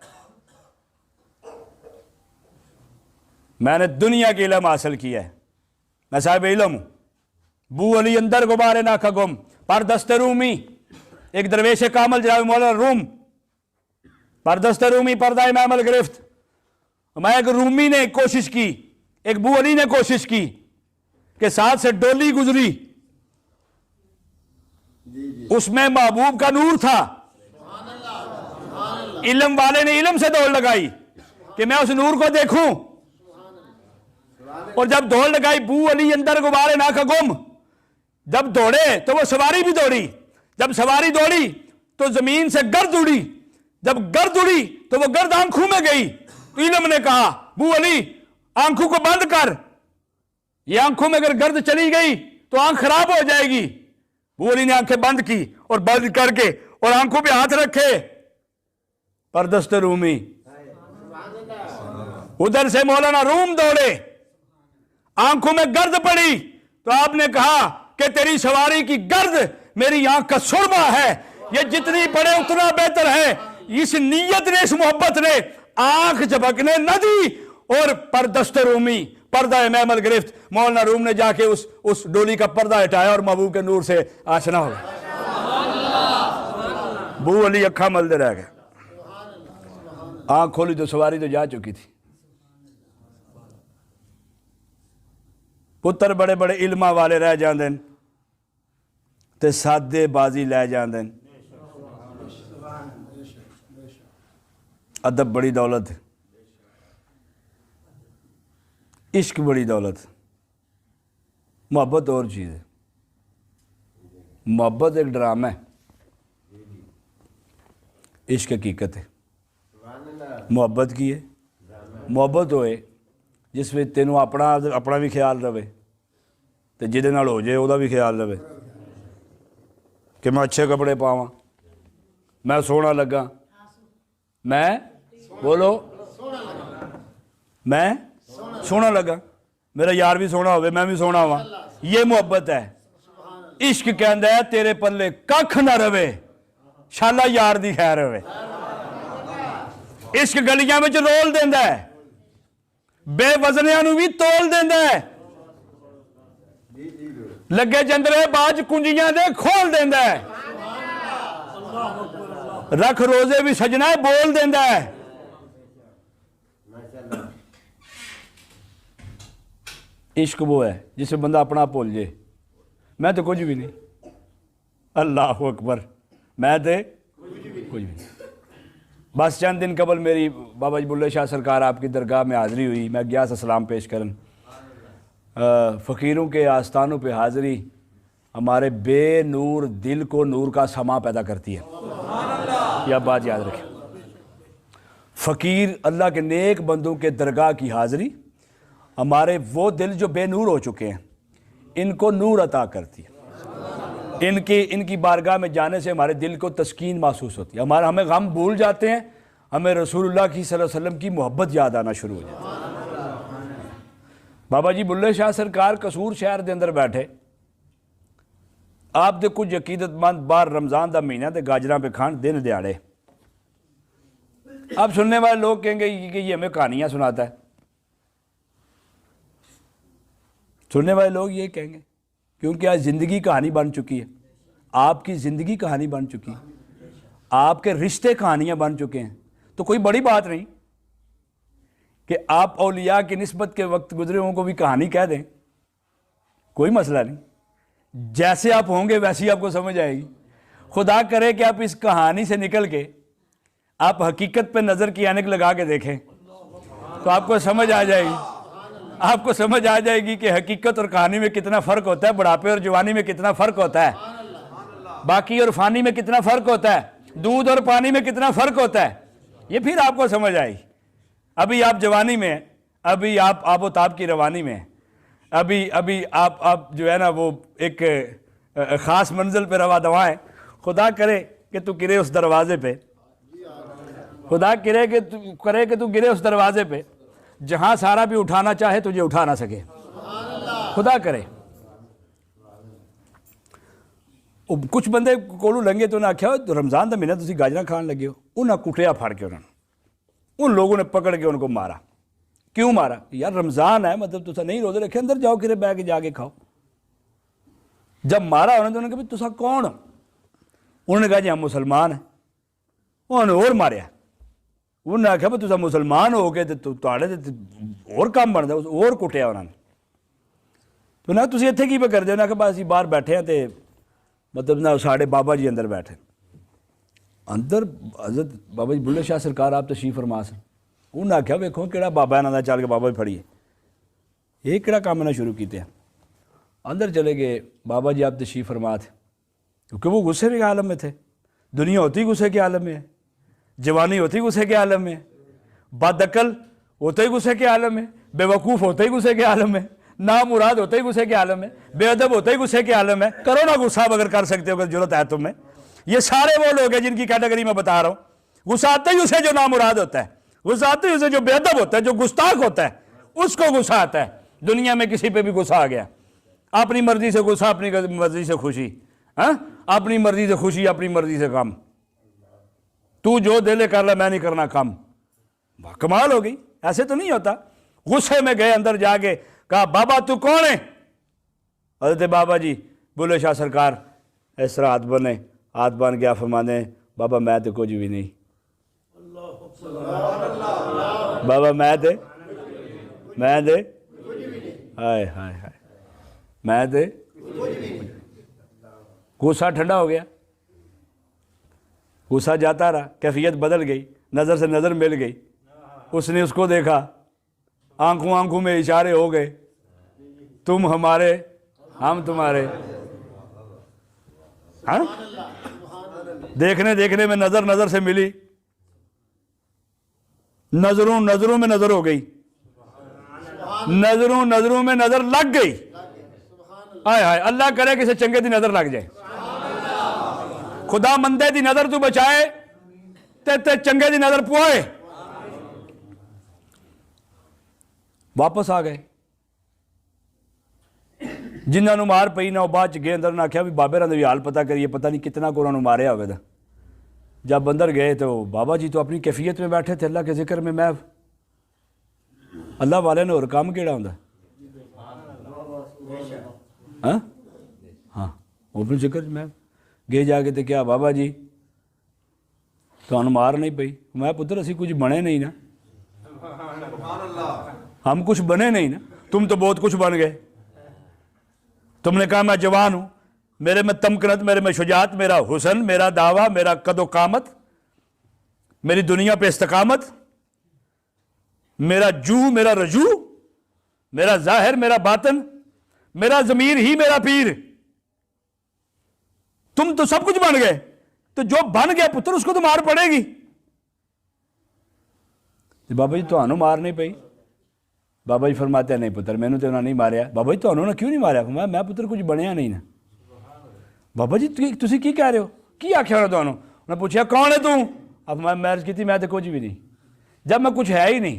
मैंने दुनिया की इल्म हासिल किया है, मैं साहिब इल्म हूँ। बू अली अंदर गुबारे नाका गुम, पर दस्ते रूमी, एक दरवेश कामल जनाब मौलाना रूम, पर दस्ते रूमी पर्दा महमल गिरफ्त। मैं एक रूमी ने कोशिश की, एक बू अली ने कोशिश की कि साथ से डोली गुजरी, उसमें महबूब का नूर था। इल्म वाले ने इल्म से दौड़ लगाई कि मैं उस नूर को देखूं, और जब दौड़ लगाई बू अली अंदर गुबारे नाका गुम, जब दौड़े तो वो सवारी भी दौड़ी, जब सवारी दौड़ी तो जमीन से गर्द उड़ी, जब गर्द उड़ी तो वो गर्द आंखों में गई। तो इल्म ने कहा बू अली आंखों को बंद कर, ये आंखों में अगर गर्द चली गई तो आंख खराब हो जाएगी। बू अली ने आंखें बंद की और बंद करके और आंखों पे हाथ रखे, पर दस्ते रूमी। उधर से मौलाना रूम दौड़े, आंखों में गर्द पड़ी, तो आपने कहा कि तेरी सवारी की गर्द मेरी आंख का सुरमा है, ये जितनी पड़े उतना बेहतर है। इस नीयत ने, इस मोहब्बत ने आंख झपकने न दी, और पर दस्ते रूमी पर्दा महमल गिरफ्त। मौलाना रूम ने जाके उस डोली का पर्दा हटाया और महबूब के नूर से आशना हो गया। बू अली अखा मलदे रह गए, आंख खोली तो सवारी तो जा चुकी थी। पुत्र बड़े बड़े इल्मा वाले रह जाते हैं ते सादे बाजी लै जाते हैं। अदब बड़ी दौलत है, इश्क बड़ी दौलत है, मोहब्बत और चीज़ है। मोहब्बत एक ड्रामा है, इश्क हकीकत है। मोहब्बत की है, मोहब्बत होए जिस में तेनों अपना भी ख्याल रहे, तो जिदे नाल हो जाए वह भी ख्याल रहे कि मैं अच्छे कपड़े पावां, मैं सोहना लगा, मैं बोलो मैं सोहना लगा, मेरा यार भी सोहना हो, मैं भी सोहना हुआ। ये मोहब्बत है। इश्क कहता है तेरे पल्ले कख ना रवे, शाला यार दी खैर रवे। इश्क गलियां में रोल देंदा है, बेवजनियां नूं भी तोल देंदा है। लगे चंदरे बाज कुंजियां दे खोल देंदा है, रख रोजे भी सजना है बोल देंदा है। इश्क वो है जिसमें बंदा अपना भूल जाए, मैं तो कुछ भी नहीं, अल्लाह अकबर, मैं तो कुछ भी नहीं। बस चंद दिन कबल मेरी बाबा जी बुल्ले शाह सरकार आपकी दरगाह में हाज़िरी हुई, मैं गया था सलाम पेश करन। फ़कीरों के आस्थानों पे हाज़िरी हमारे बेनूर दिल को नूर का समा पैदा करती है, यह बात याद रखें। फ़कीर अल्लाह के नेक बंदों के दरगाह की हाज़िरी हमारे वो दिल जो बेनूर हो चुके हैं इनको नूर अता करती है। इनकी बारगाह में जाने से हमारे दिल को तस्कीन महसूस होती है, हमें गम भूल जाते हैं, हमें रसूलुल्लाह की सल्लल्लाहु अलैहि वसल्लम की मोहब्बत याद आना शुरू हो जाती है। बाबा जी बुल्ले शाह सरकार कसूर शहर के अंदर बैठे, आप दे कुछ अकीदतमंद बाहर रमज़ान का महीना तो गाजर पे खान दिन दिहाड़े। अब सुनने वाले लोग कहेंगे कि ये हमें कहानियाँ सुनाता है, सुनने वाले लोग ये कहेंगे क्योंकि आज ज़िंदगी कहानी बन चुकी है, आपकी ज़िंदगी कहानी बन चुकी है, आपके रिश्ते कहानियाँ बन चुके हैं। तो कोई बड़ी बात नहीं कि आप औलिया की निस्बत के वक्त गुजरे हुओं को भी कहानी कह दें, कोई मसला नहीं। जैसे आप होंगे वैसी आपको समझ आएगी। खुदा करे कि आप इस कहानी से निकल के आप हकीकत पे नज़र की ऐनक लगा के देखें तो आपको समझ आ जाएगी, आपको समझ आ जाएगी कि हकीकत और कहानी में कितना फ़र्क होता है, बुढ़ापे और जवानी में कितना फ़र्क होता है, बाकी और फ़ानी में कितना फ़र्क होता है, दूध और पानी में कितना फ़र्क होता है, ये फिर आपको समझ आएगी। अभी आप जवानी में, अभी आप आबोताब की रवानी में, अभी आप जो है ना वो एक ख़ास मंजिल पे रवा दवा है। खुदा करे कि तू गिरे उस दरवाजे पे, खुदा करे कि तू गिरे उस दरवाजे पे जहाँ सारा भी उठाना चाहे तुझे उठा ना सके, खुदा करे। कुछ बंदे कोलू लंघे तो उन्हें आख्या रमज़ान का महीना तुम गाजर खान लगे हो, उन्हें कुटिया फाड़ के उन्होंने, उन लोगों ने पकड़ के उनको मारा। क्यों मारा? यार रमज़ान है, मतलब तुसा नहीं रोजे रखे, अंदर जाओ किरे बह के जाके खाओ। जब मारा उन्होंने तो उन्होंने कहा तुसा कौन हो? उन्होंने कहा जी हम मुसलमान हैं। उन्होंने और मारिया, उन्होंने आख्या भाई तुसा मुसलमान हो गए तो और काम बनता, और कुटिया उन्होंने। तो ना तुम इतने की पे करते हो? ना कि बस अं बाहर बैठे हैं तो मतलब ना साढ़े बाबा जी अंदर बैठे, अंदर हज़रत बाबा जी बुल्ले शाह सरकार आप तशरीफ फरमा सन। उन्हें आख्या वेखो कि बाबा इन्हों का चल के बाबा भी फड़िए, ये कि काम इन्हें शुरू किया। अंदर चले गए, बाबा जी आप तशरीफ फरमा थे, क्योंकि वो गुस्से के आलम में थे। दुनिया होती गुस्से के आलम में है, जवानी होती गुस्से के आलम में, बदअकल होते ही गुस्से के आलम में, बेवकूफ़ होते ही गुस्से के आलम में, नामुराद होते ही गुस्से के आलम में, बेअदब होते ही गुस्से के आलम में। करो ना गुस्सा अगर कर सकते हो, अगर जरूरत है तुम्हें। ये सारे वो लोग हैं जिनकी कैटेगरी में बता रहा हूँ। गुस्सा आते ही उसे जो नामुराद होता है, गुस्सा आते ही उसे जो बेअदब होता है, जो गुस्ताख होता है, उसको गुस्सा आता है। दुनिया में किसी पे भी गुस्सा आ गया, अपनी मर्जी से गुस्सा, अपनी मर्जी से खुशी, हाँ, अपनी मर्जी से खुशी, अपनी मर्जी से काम, तू जो दिल कर ला मैं नहीं करना काम। कमाल हो गई। ऐसे तो नहीं होता। गुस्से में गए, अंदर जाके कहा बाबा तू कौन है? हज़रत बाबा जी बुल्ले शाह सरकार इस तरह हाथ बने, हाथ बन गया, फरमाने बाबा मैं तो कुछ भी नहीं, बाबा मैं दे हाय हाय हाय मैं दे। गुस्सा ठंडा हो गया, गुस्सा जाता रहा, कैफियत बदल गई, नज़र से नज़र मिल गई, उसने उसको देखा, आंखों आंखों में इशारे हो गए, तुम हमारे हम तुम्हारे। हाँ, देखने देखने में नज़र नज़र से मिली, नजरों नजरों में नजर हो गई, नजरों नजरों में नजर लग गई। हाय हाय, अल्लाह करे किसी चंगे दी नजर लग जाए। खुदा मंदे दी नजर तू बचाए ते चंगे दी नजर पुआए। वापस आ गए, जिन्होंने मार पई ना बाद च गए अंदर, ने आख्या भी बाबे रंद भी हाल पता करिए, पता नहीं कितना को उन्होंने मारे होगा। जब अंदर गए तो बाबा जी तो अपनी कैफियत में बैठे थे, अल्लाह के जिक्र में। मैं अल्लाह वाले ने और काम केड़ा होंदा? हाँ, ਉਹ ਫਿਰ ਜ਼ਿਕਰ ਮੈਂ ਗੇ ਜਾ ਕੇ ਤੇ ਕਿਹਾ ਬਾਬਾ ਜੀ ਤੁਹਾਨੂੰ ਮਾਰ नहीं पई। मैं पुत्र असी कुछ बने नहीं ना, हम कुछ बने नहीं ना, तुम तो बहुत कुछ बन गए। तुमने कहा मैं जवान हूं, मेरे में तमकनत, मेरे में शुजात, मेरा हुसन, मेरा दावा, मेरा कदो कामत, मेरी दुनिया पे इस्तकामत, मेरा जू, मेरा रजू, मेरा जाहिर, मेरा बातन, मेरा जमीर ही मेरा पीर। तुम तो सब कुछ बन गए, तो जो बन गया पुत्र उसको तो मार पड़ेगी। बाबा जी ਤੁਹਾਨੂੰ मार नहीं पई। बाबा जी फरमाते नहीं पुत्र मैंने तो नहीं मारिया। बाबा जी ਤੁਹਾਨੂੰ क्यों नहीं मारिया? मैं पुत्र कुछ बनया नहीं ना। बाबा जी तुसी की कह रहे हो, की आख्या उन्हें ਤੁਹਾਨੂੰ? उन्हें पूछा कौन है तू? अब मैं मैरिज की थी, मैं तो कुछ भी नहीं, जब मैं कुछ है ही नहीं,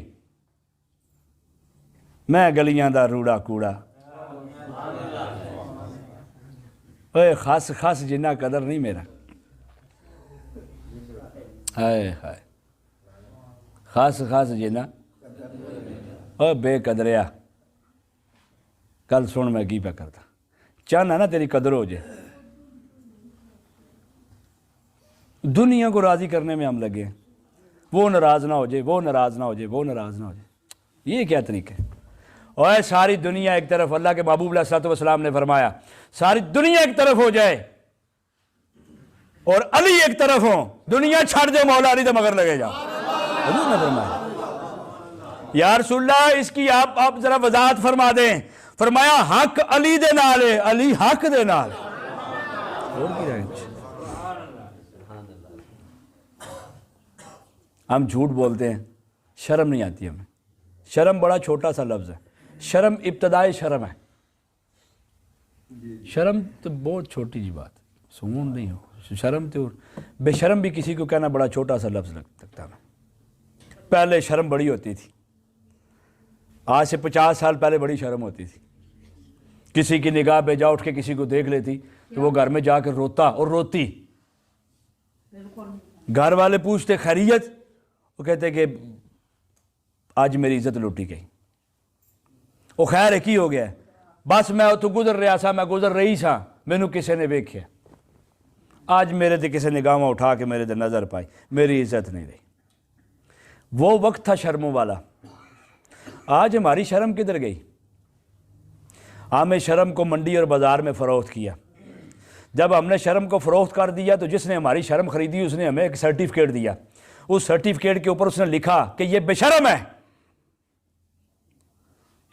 मैं गलियां दा रूड़ा कूड़ा। ओए खास खास जिन्ना कदर नहीं मेरा, हाय हाय खास खास जिन्ना ओ बेकदरिया। कल सुन मैं की पे करता, चाहना ना तेरी कदर हो जाए। दुनिया को राजी करने में हम लगे हैं, वो नाराज ना हो जाए, वो नाराज ना हो जाए, वो नाराज ना हो जाए। ये क्या तरीका है? और सारी दुनिया एक तरफ, अल्लाह के महबूब अलैहिस्सलाम ने फरमाया सारी दुनिया एक तरफ हो जाए और अली एक तरफ हो, दुनिया छाड़ दे मौला अली तो मगर लगे जाओ। हजूर ने फरमाया या रसूलल्लाह इसकी आप जरा वजाहत फरमा दें। फरमाया हक अली दे नाल है, अली हक दे नाल। और की रहे हम झूठ बोलते हैं, शर्म नहीं आती हमें। शर्म बड़ा छोटा सा लफ्ज़ है, शर्म इब्तदाई शर्म है। शर्म तो बहुत छोटी जी बात, सुकून नहीं हो शर्म तो। बेशर्म भी किसी को कहना बड़ा छोटा सा लफ्ज़ लगता है। पहले शर्म बड़ी होती थी, आज से 50 साल पहले बड़ी शर्म होती थी। किसी की निगाह बेजा उठ के किसी को देख लेती तो वो घर में जाकर रोता और रोती। घर वाले पूछते खैरियत, वो कहते कि आज मेरी इज्जत लुटी गई। वो खैर की हो गया, बस मैं तो गुजर रहा था, मैं गुजर रही था, मैनू किसी ने वेख्या, आज मेरे ते किसी निगाह उठा के मेरे ते नज़र पाई, मेरी इज्जत नहीं रही। वो वक्त था शर्मों वाला। आज हमारी शर्म किधर गई? हमने शर्म को मंडी और बाज़ार में फ़रोख्त किया। जब हमने शर्म को फ़रोख्त कर दिया तो जिसने हमारी शर्म खरीदी उसने हमें एक सर्टिफिकेट दिया। उस सर्टिफिकेट के ऊपर उसने लिखा कि ये बेशर्म है,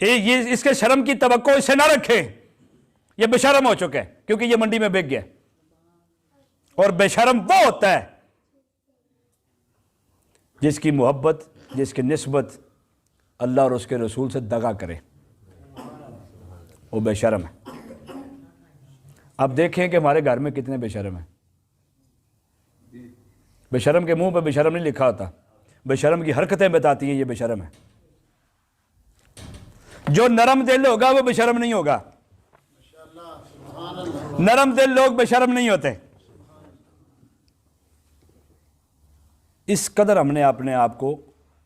ये इसके शर्म की तवक्को इससे ना रखें, ये बेशर्म हो चुका है क्योंकि ये मंडी में बिक गया। और बेशर्म वो होता है जिसकी मोहब्बत, जिसकी निस्बत अल्लाह और उसके रसूल से दगा करे, वो बेशर्म है। अब देखें कि हमारे घर में कितने बेशर्म हैं। बेशर्म के मुंह पे बेशर्म नहीं लिखा होता, बेशर्म की हरकतें बताती हैं ये बेशर्म है। जो नरम दिल होगा वो बेशर्म नहीं होगा। नरम दिल लोग बेशर्म नहीं होते। इस कदर हमने अपने आप को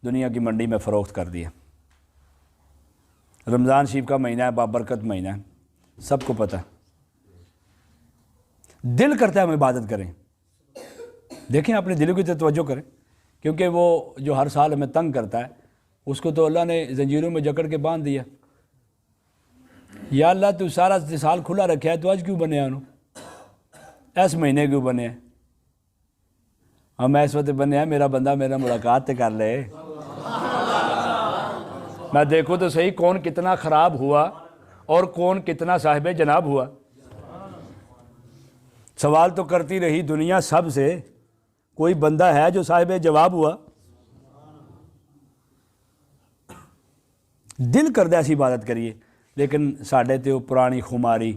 दुनिया की मंडी में फ़रोख्त कर दिया। रमज़ान शरीफ का महीना है, बाबरकत महीना है, सबको पता है। दिल करता है हम इबादत करें। देखें अपने दिलों की तरफ तवज्जो करें, क्योंकि वो जो हर साल हमें तंग करता है उसको तो अल्लाह ने जंजीरों में जकड़ के बांध दिया। या अल्लाह तू सारा साल खुला रखा है, तो आज क्यों बने उन्होंने, इस महीने क्यों बने? हम इस वक्त बने हैं मेरा बंदा मेरा मुलाकात कर ले, मैं देखो तो सही कौन कितना ख़राब हुआ और कौन कितना साहिब जनाब हुआ। सवाल तो करती रही दुनिया सब से, कोई बंदा है जो साहिब जवाब हुआ? दिल करदा ऐसी इबादत करिए, लेकिन साढ़े ते पुरानी खुमारी,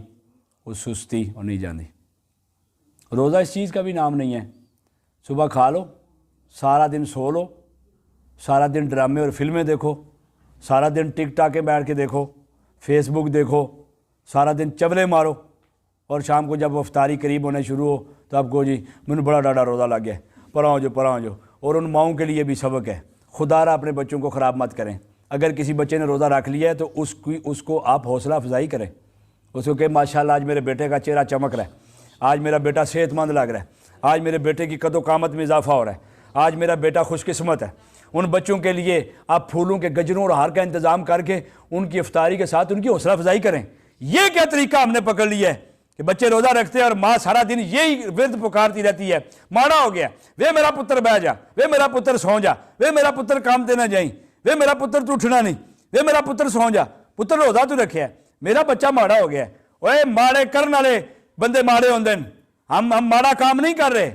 वो सुस्ती और नहीं जाती। रोज़ा इस चीज़ का भी नाम नहीं है। सुबह खा लो, सारा दिन सो लो, सारा दिन ड्रामे और फिल्में देखो, सारा दिन टिकटॉक के बैठ के देखो, फेसबुक देखो, सारा दिन चवले मारो, और शाम को जब अफ्तारी करीब होने शुरू हो तो आपको जी मैंने बड़ा डाढ़ा रोज़ा लग गया, पराओ जो। और उन माओं के लिए भी सबक है, खुदारा अपने बच्चों को ख़राब मत करें। अगर किसी बच्चे ने रोज़ा रख लिया है तो उसको आप हौसला अफजाई करें, उसको कहें माशाल्लाह आज मेरे बेटे का चेहरा चमक रहा है, आज मेरा बेटा सेहतमंद लग रहा है, आज मेरे बेटे की कदो कामत में इजाफा हो रहा है, आज मेरा बेटा खुशकिस्मत है। उन बच्चों के लिए आप फूलों के गजरों और हार का इंतज़ाम करके उनकी इफ्तारी के साथ उनकी हौसला अफजाई करें। ये क्या तरीका हमने पकड़ लिया है कि बच्चे रोज़ा रखते हैं और माँ सारा दिन यही विरद पुकारती रहती है, माड़ा हो गया, वे मेरा पुत्र बह जा, वे मेरा पुत्र सौ जा, वे मेरा पुत्र काम ते ना जाई, वे मेरा पुत्र तू उठना नहीं, वे मेरा पुत्र सौ जा, पुत्र रोज़ा तू रखे है, मेरा बच्चा माड़ा हो गया। ओए माड़े करने वाले बंदे माड़े होंगे। हम माड़ा काम नहीं कर रहे,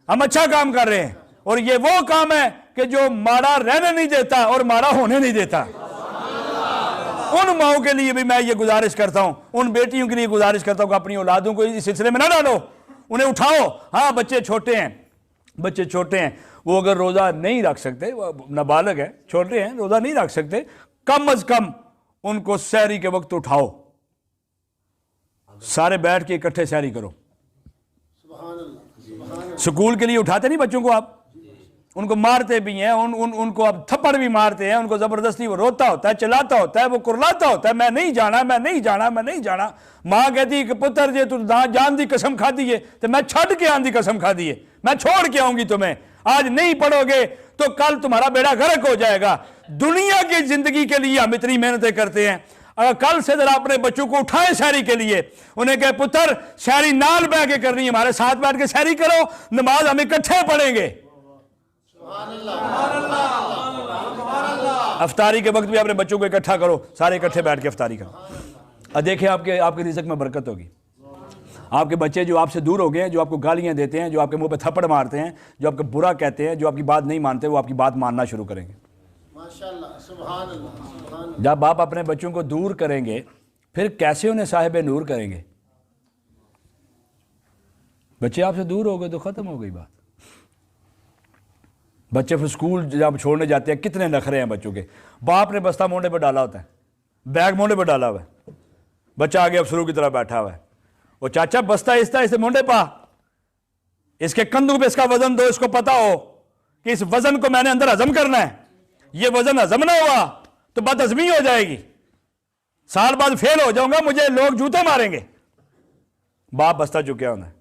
हम अच्छा काम कर रहे हैं। और ये वो काम है कि जो माड़ा रहने नहीं देता और माड़ा होने नहीं देता। उन माओं के लिए भी मैं ये गुजारिश करता हूं, उन बेटियों के लिए गुजारिश करता हूं कि अपनी औलादों को इस सिलसिले में ना डालो, उन्हें उठाओ। हाँ, बच्चे छोटे हैं, बच्चे छोटे हैं, वो अगर रोज़ा नहीं रख सकते, नाबालिग है, छोटे हैं, रोज़ा नहीं रख सकते, कम अज कम उनको सहरी के वक्त उठाओ, सारे बैठ के इकट्ठे सहरी करो। स्कूल के लिए उठाते नहीं बच्चों को आप, उनको मारते भी हैं, उनको आप थप्पड़ भी मारते हैं, उनको जबरदस्ती वो रोता होता है, चिल्लाता होता है, वो कुरलाता होता है, मैं नहीं जाना, मैं नहीं जाना, मैं नहीं जाना। माँ कहती कि पुत्र जे तू जान दी कसम खा दी है तो मैं छड़ के आन दी कसम खा दी है, मैं छोड़ के आऊंगी तुम्हें, आज नहीं पढ़ोगे तो कल तुम्हारा बेड़ा गर्क हो जाएगा। दुनिया की जिंदगी के लिए हम इतनी मेहनतें करते हैं, अगर कल से जरा अपने बच्चों को उठाएं शहरी के लिए, उन्हें कहे पुत्र शहरी नाल बैठ के करनी है, हमारे साथ बैठ के शहरी करो, नमाज हम इकट्ठे पढ़ेंगे। अफ्तारी के वक्त भी अपने बच्चों को इकट्ठा करो, सारे इकट्ठे बैठ के अफ्तारी करो। अब देखिए आपके रिज़्क में बरकत होगी। आपके बच्चे जो आपसे दूर हो गए हैं, जो आपको गालियां देते हैं, जो आपके मुंह पे थप्पड़ मारते हैं, जो आपको बुरा कहते हैं, जो आपकी बात नहीं मानते, वो आपकी बात मानना शुरू करेंगे। माशाअल्लाह, सुभान अल्लाह। जब आप अपने बच्चों को दूर करेंगे, फिर कैसे उन्हें साहिब नूर करेंगे? बच्चे आपसे दूर हो गए तो ख़त्म हो गई बात। बच्चे फिर स्कूल जब छोड़ने जाते हैं, कितने नखरे हैं बच्चों के। बाप ने बस्ता मोढ़े पर डाला होता है, बैग मोढ़े पर डाला हुआ है, बच्चा आगे अफसरों की तरह बैठा हुआ है, वो चाचा बस्ता इसे मोढ़े पा, इसके कंधों पे इसका वजन दो, इसको पता हो कि इस वजन को मैंने अंदर हजम करना है, ये वजन हजम ना हुआ तो बदहजमी हो जाएगी, साल बाद फेल हो जाऊंगा, मुझे लोग जूते मारेंगे। बाप बस्ता चुका होता है,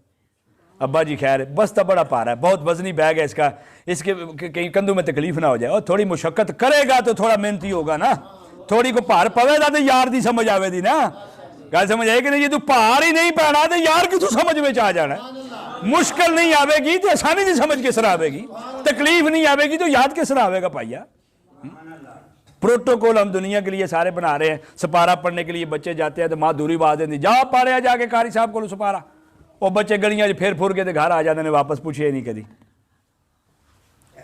अब्बा जी खैर बस्ता बड़ा पारा है, बहुत वजनी बैग है इसका, इसके कहीं कंधों में तकलीफ ना हो जाए, और थोड़ी मुशक्कत करेगा तो थोड़ा मेहनती होगा ना, थोड़ी को भार पवेगा तो यार दी समझ आवेगी ना, गल समझ आएगी नहीं, ये तू भार ही नहीं पैना तो यार की तू समझ में आ जाना है। मुश्किल नहीं आवेगी तो आसानी से समझ किस तरह आवेगी, तकलीफ नहीं आवेगी तो याद किस तरह आवेगा पाइया। प्रोटोकॉल हम दुनिया के लिए सारे बना रहे हैं। सपारा पढ़ने के लिए बच्चे जाते हैं तो माँ दूरी बात देती, जा पढ़िया जाके कारी साहब को सपारा, और बच्चे गलियां फेर फुर के घर आ जाते हैं, वापस पूछे नहीं कभी।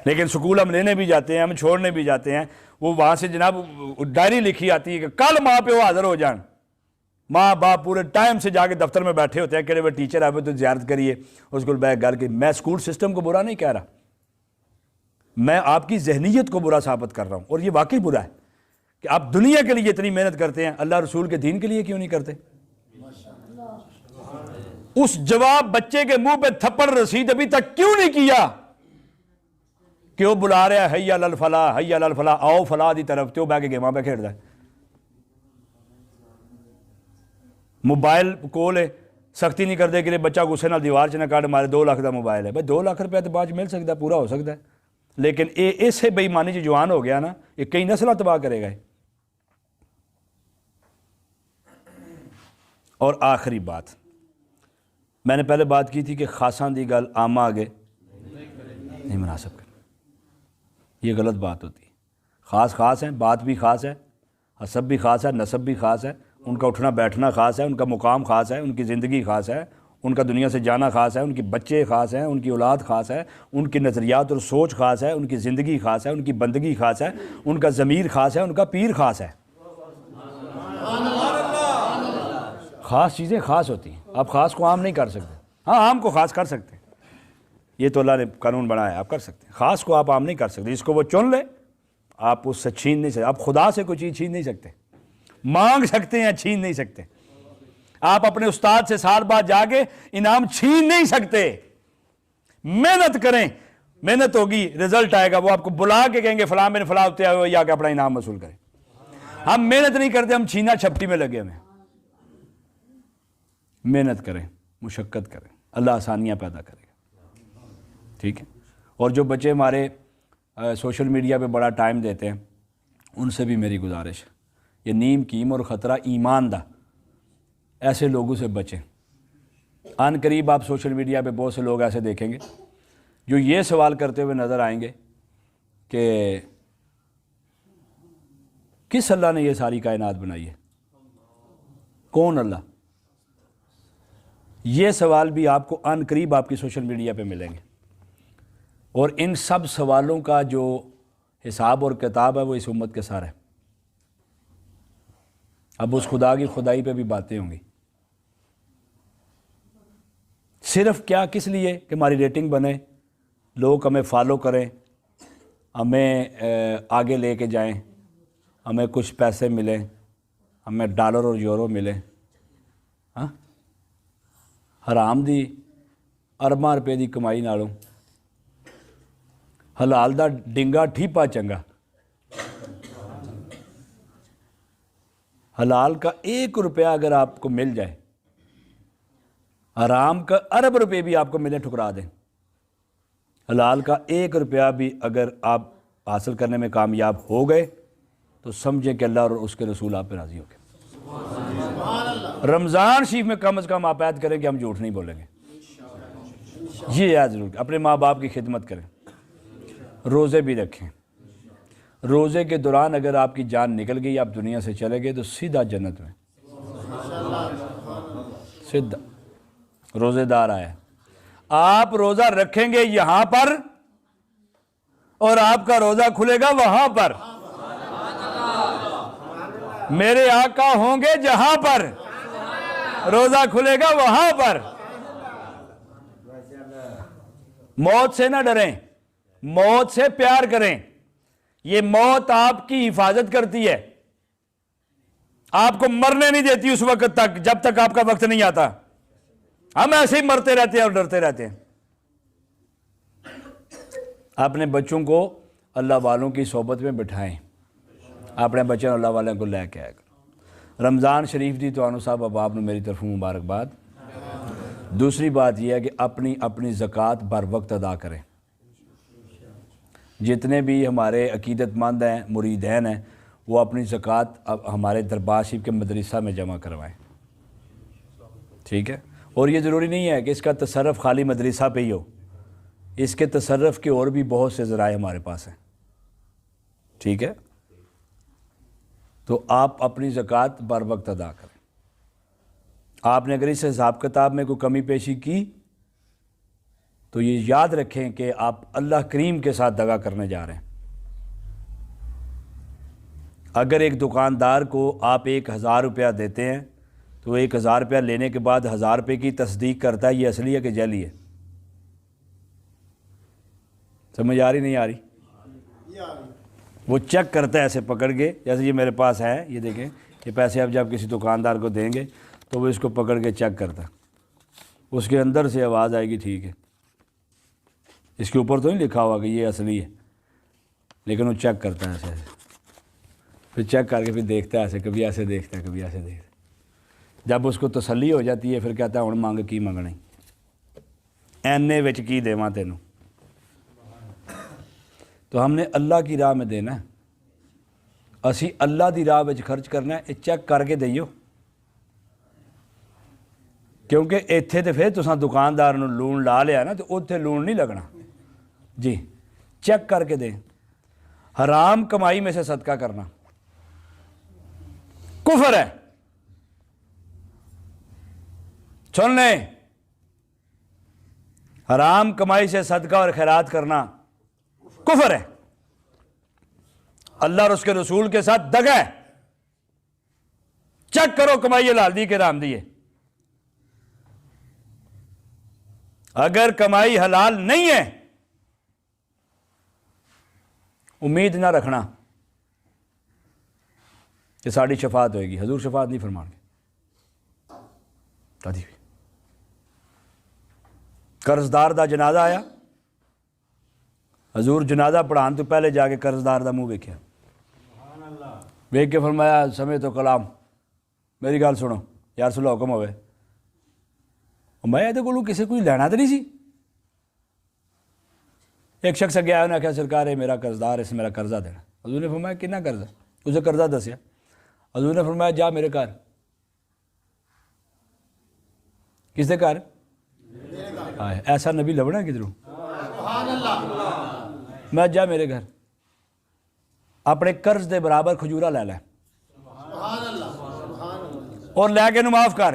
लेकिन स्कूल हम लेने भी जाते हैं, हम छोड़ने भी जाते हैं, वो वहाँ से जनाब डायरी लिखी आती है कि कल माँ प्यो हाजिर हो जान। माँ बाप पूरे टाइम से जाके दफ्तर में बैठे होते हैं, कि वो टीचर आवे तो ज़ियारत करिए, उसको बैग गल के। मैं स्कूल सिस्टम को बुरा नहीं कह रहा, मैं आपकी जहनीत को बुरा साबित कर रहा हूँ, और ये वाकई बुरा है कि आप दुनिया के लिए इतनी मेहनत करते हैं, अल्लाह रसूल के दीन के लिए क्यों नहीं करते? उस जवाब बच्चे के मुंह पे थप्पड़ रसीद अभी तक क्यों नहीं किया? क्यों बुला रहा है हैया लल फला, हैया लल फला, आओ फला दी तरफ, त्यो बह के गेमां पे खेलता है। मोबाइल कोल है, सख्ती नहीं करते कि लिए बच्चा गुस्से नाल दीवार च ना कट मारे, 2 लाख का मोबाइल है भाई, 2 लाख रुपया तो बाद मिल सकता है, पूरा हो सकता है, लेकिन ये इसे बेईमानी च जवान हो गया ना, ये कई नस्ल तबाह करेगा। और आखिरी बात, मैंने पहले बात की थी कि खासा दी गल आमा आगे नहीं मुनासिब कर, ये गलत बात होती है। ख़ास ख़ास है, बात भी ख़ास है, हसब भी ख़ास है, नसब भी ख़ास है, उनका उठना बैठना ख़ास है, उनका मुकाम ख़ास है, उनकी ज़िंदगी ख़ास है, उनका दुनिया से जाना ख़ास है, उनके बच्चे ख़ास हैं, उनकी औलाद ख़ास है, उनके नज़रियात और सोच ख़ास है, उनकी ज़िंदगी ख़ास है, उनकी बंदगी ख़ास है, उनका ज़मीर ख़ास है, उनका पीर ख़ास है। ख़ास चीज़ें ख़ास होती हैं, आप ख़ास को आम नहीं कर सकते। हाँ, आम को ख़ास कर सकते हैं, ये तो अल्लाह ने कानून बनाया, आप कर सकते हैं। ख़ास को आप आम नहीं कर सकते, इसको वो चुन ले, आप उससे छीन नहीं सकते। आप खुदा से कोई चीज़ छीन नहीं सकते, मांग सकते हैं, छीन नहीं सकते। आप अपने उस्ताद से साल बाद जाके इनाम छीन नहीं सकते। मेहनत करें, मेहनत होगी, रिजल्ट आएगा, वो आपको बुला के कहेंगे फलां में फलां होते हुए जाके अपना इनाम वसूल करें। हम मेहनत नहीं करते, हम छीना छपटी में लगे हुए। मेहनत करें, मुशक्क़त करें, अल्लाह आसानियाँ पैदा करेगा। ठीक है। और जो बच्चे हमारे सोशल मीडिया पे बड़ा टाइम देते हैं, उनसे भी मेरी गुजारिश है, ये नीम कीम और ख़तरा ईमान दा, ऐसे लोगों से बचें। आन करीब आप सोशल मीडिया पे बहुत से लोग ऐसे देखेंगे जो ये सवाल करते हुए नज़र आएंगे कि किस अल्लाह ने ये सारी कायनात बनाई है, कौन अल्लाह। ये सवाल भी आपको आन करीब आपकी सोशल मीडिया पे मिलेंगे। और इन सब सवालों का जो हिसाब और किताब है वो इस उम्मत के सर है। अब उस खुदा की खुदाई पे भी बातें होंगी। सिर्फ क्या, किस लिए कि हमारी रेटिंग बने, लोग हमें फॉलो करें, हमें आगे लेके जाएं, हमें कुछ पैसे मिलें, हमें डॉलर और यूरो मिलें। हाँ, हराम दी अरबां रुपए की कमाई नालों हलाल दा डिंगा ठीपा चंगा। हलाल का 1 रुपया अगर आपको मिल जाए, हराम का अरब रुपए भी आपको मिले ठुकरा दें, हलाल का 1 रुपया भी अगर आप हासिल करने में कामयाब हो गए तो समझें कि अल्लाह और उसके रसूल आप पे राज़ी हो गए। रमज़ान शरीफ में कम से कम आप ऐद करें कि हम झूठ नहीं बोलेंगे। ये याद ज़रूर, अपने माँ बाप की खिदमत करें, रोज़े भी रखें। रोज़े के दौरान अगर आपकी जान निकल गई, आप दुनिया से चले गए, तो सीधा जन्नत में, सीधा। रोज़ेदार आया, आप रोज़ा रखेंगे यहाँ पर और आपका रोज़ा खुलेगा वहाँ पर। मेरे आका होंगे जहाँ पर, रोज़ा खुलेगा वहाँ पर। मौत से ना डरें, मौत से प्यार करें। ये मौत आपकी हिफाजत करती है, आपको मरने नहीं देती उस वक्त तक जब तक आपका वक्त नहीं आता। हम ऐसे ही मरते रहते हैं और डरते रहते हैं। अपने बच्चों को अल्लाह वालों की सोबत में बिठाएं, अपने बच्चों अल्लाह वालों को लेके आए। रमज़ान शरीफ दी तो साहब अब आपने मेरी तरफ मुबारकबाद। दूसरी बात यह है कि अपनी अपनी ज़कात बर वक्त अदा करें। जितने भी हमारे अकीदतमंद हैं, मुरीदैन हैं, वो अपनी ज़कात अब हमारे दरबार शरीफ के मदरसा में जमा करवाएं। ठीक है। और ये ज़रूरी नहीं है कि इसका तसर्रफ़ खाली मदरसा पे ही हो, इसके तसर्रफ़ के और भी बहुत से ज़राए हमारे पास हैं। ठीक है। तो आप अपनी ज़कात बर वक्त अदा करें। आपने अगर इस हिसाब किताब में कोई कमी पेशी की तो ये याद रखें कि आप अल्लाह करीम के साथ दगा करने जा रहे हैं। अगर एक दुकानदार को आप 1000 रुपया देते हैं तो 1000 रुपया लेने के बाद 1000 रुपये की तस्दीक करता है ये असली है कि जली है। समझ आ रही नहीं आ रही? वो चेक करता है ऐसे पकड़ के, जैसे ये मेरे पास है, ये देखें, ये पैसे आप जब किसी दुकानदार को देंगे तो वो इसको पकड़ के चेक करता, उसके अंदर से आवाज़ आएगी ठीक है। इसके ऊपर तो नहीं लिखा हुआ कि ये असली है, लेकिन वो चेक करता है ऐसे, फिर चेक करके फिर देखता है ऐसे, कभी ऐसे देखता है, कभी ऐसे देखता है। जब उसको तसल्ली हो जाती है फिर कहता है हुण मंग की मंगना, एने विच की देवां तेनों। तो हमने अल्लाह की राह में देना है, असी अल्लाह की राह में खर्च करना है। चेक करके दईओ, क्योंकि इत्थे तो फिर तुसां दुकानदार नूं लूण ला लिया ना, तो उत्थे लूण नहीं लगना जी। चेक करके दें। हराम कमाई में से सदका करना कुफर है। सुन लें, हराम कमाई से सदका और खैरात करना कुफर है, अल्लाह और उसके रसूल के साथ दगा है। चेक करो कमाई हलाल दी के राम दी है। अगर कमाई हलाल नहीं है, उम्मीद ना रखना कि साड़ी शफात होएगी। हजूर शफात नहीं फरमाएंगे। कर्जदार दा जनाजा आया, हजूर जनाजा पढ़ाने तो पहले जाके कर्जदार दा मुंह वेख्या, वेख के फरमाया समय तो कलाम, मेरी गल सुनो यार, सुलो हुक्म होवे। मैं ये किसी कोई लैना तो नहीं सी। एक शख्स गया, उन्हें आख्या सरकार है मेरा कर्जदार, इस मेरा कर्जा देना। हजूर ने फरमाया कितना कर्जा? उसे कर्जा दसिया। हजूर ने फरमाया जा मेरे घर। किसके घर? ऐसा नबी लभना किधरों? मैं जा मेरे घर, अपने कर्ज के बराबर खजूरा लै लै और लैके माफ कर।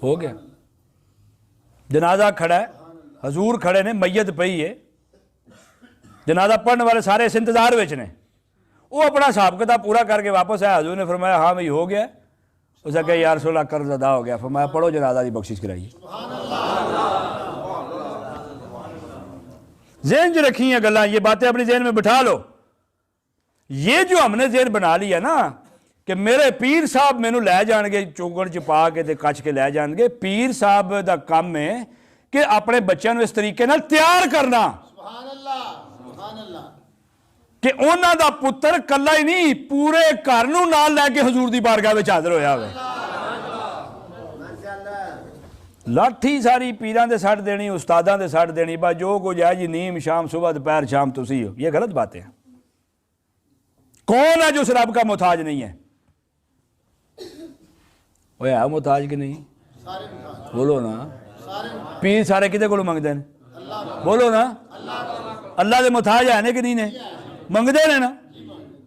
हो गया। जनाजा खड़ा है, हजूर खड़े ने, मैयत पई है, जनाजा पढ़ने वाले सारे इस इंतजार में ने। वो अपना हिसाब किताब पूरा करके वापस आया। हजूर ने फरमाया हाँ भाई हो गया। उसे कहा यार 16 कर्ज अदा हो गया। फरमाया पढ़ो जनाजा की बख्शिश कराइए। ज़हन च रखी हैं गल्लां, ये बातें अपनी ज़हन में बिठा लो। ये जो हमने ज़हन बना लिया ना कि मेरे पीर साहब मैनू लै जाएंगे चौगड़ च पा के ते कच के लै जाएंगे, पीर साहब का काम है कि अपने बच्चों इस तरीके नाल तैयार करना कि उन्हां दा पुत्तर कल्ला ही नहीं पूरे घर नूं नाल लैके हजूर दी बारगाह विच हाज़र होया होवे। लाठी सारी पीरां दे सट देनी, उस्तादां दे सट देनी, बस जो कुछ है जी नीम शाम सुबह दोपहर शाम तुसी हो। ये गलत बातें हैं। कौन है जो उस रब का मोहताज नहीं है? वो है मोहताज कि नहीं? बोलो ना। पीर सारे किदे कोलों मंगदे हैं? बोलो ना। अल्लाह दे मोहताज है ने कि नहीं ने? मंगदे ने ना।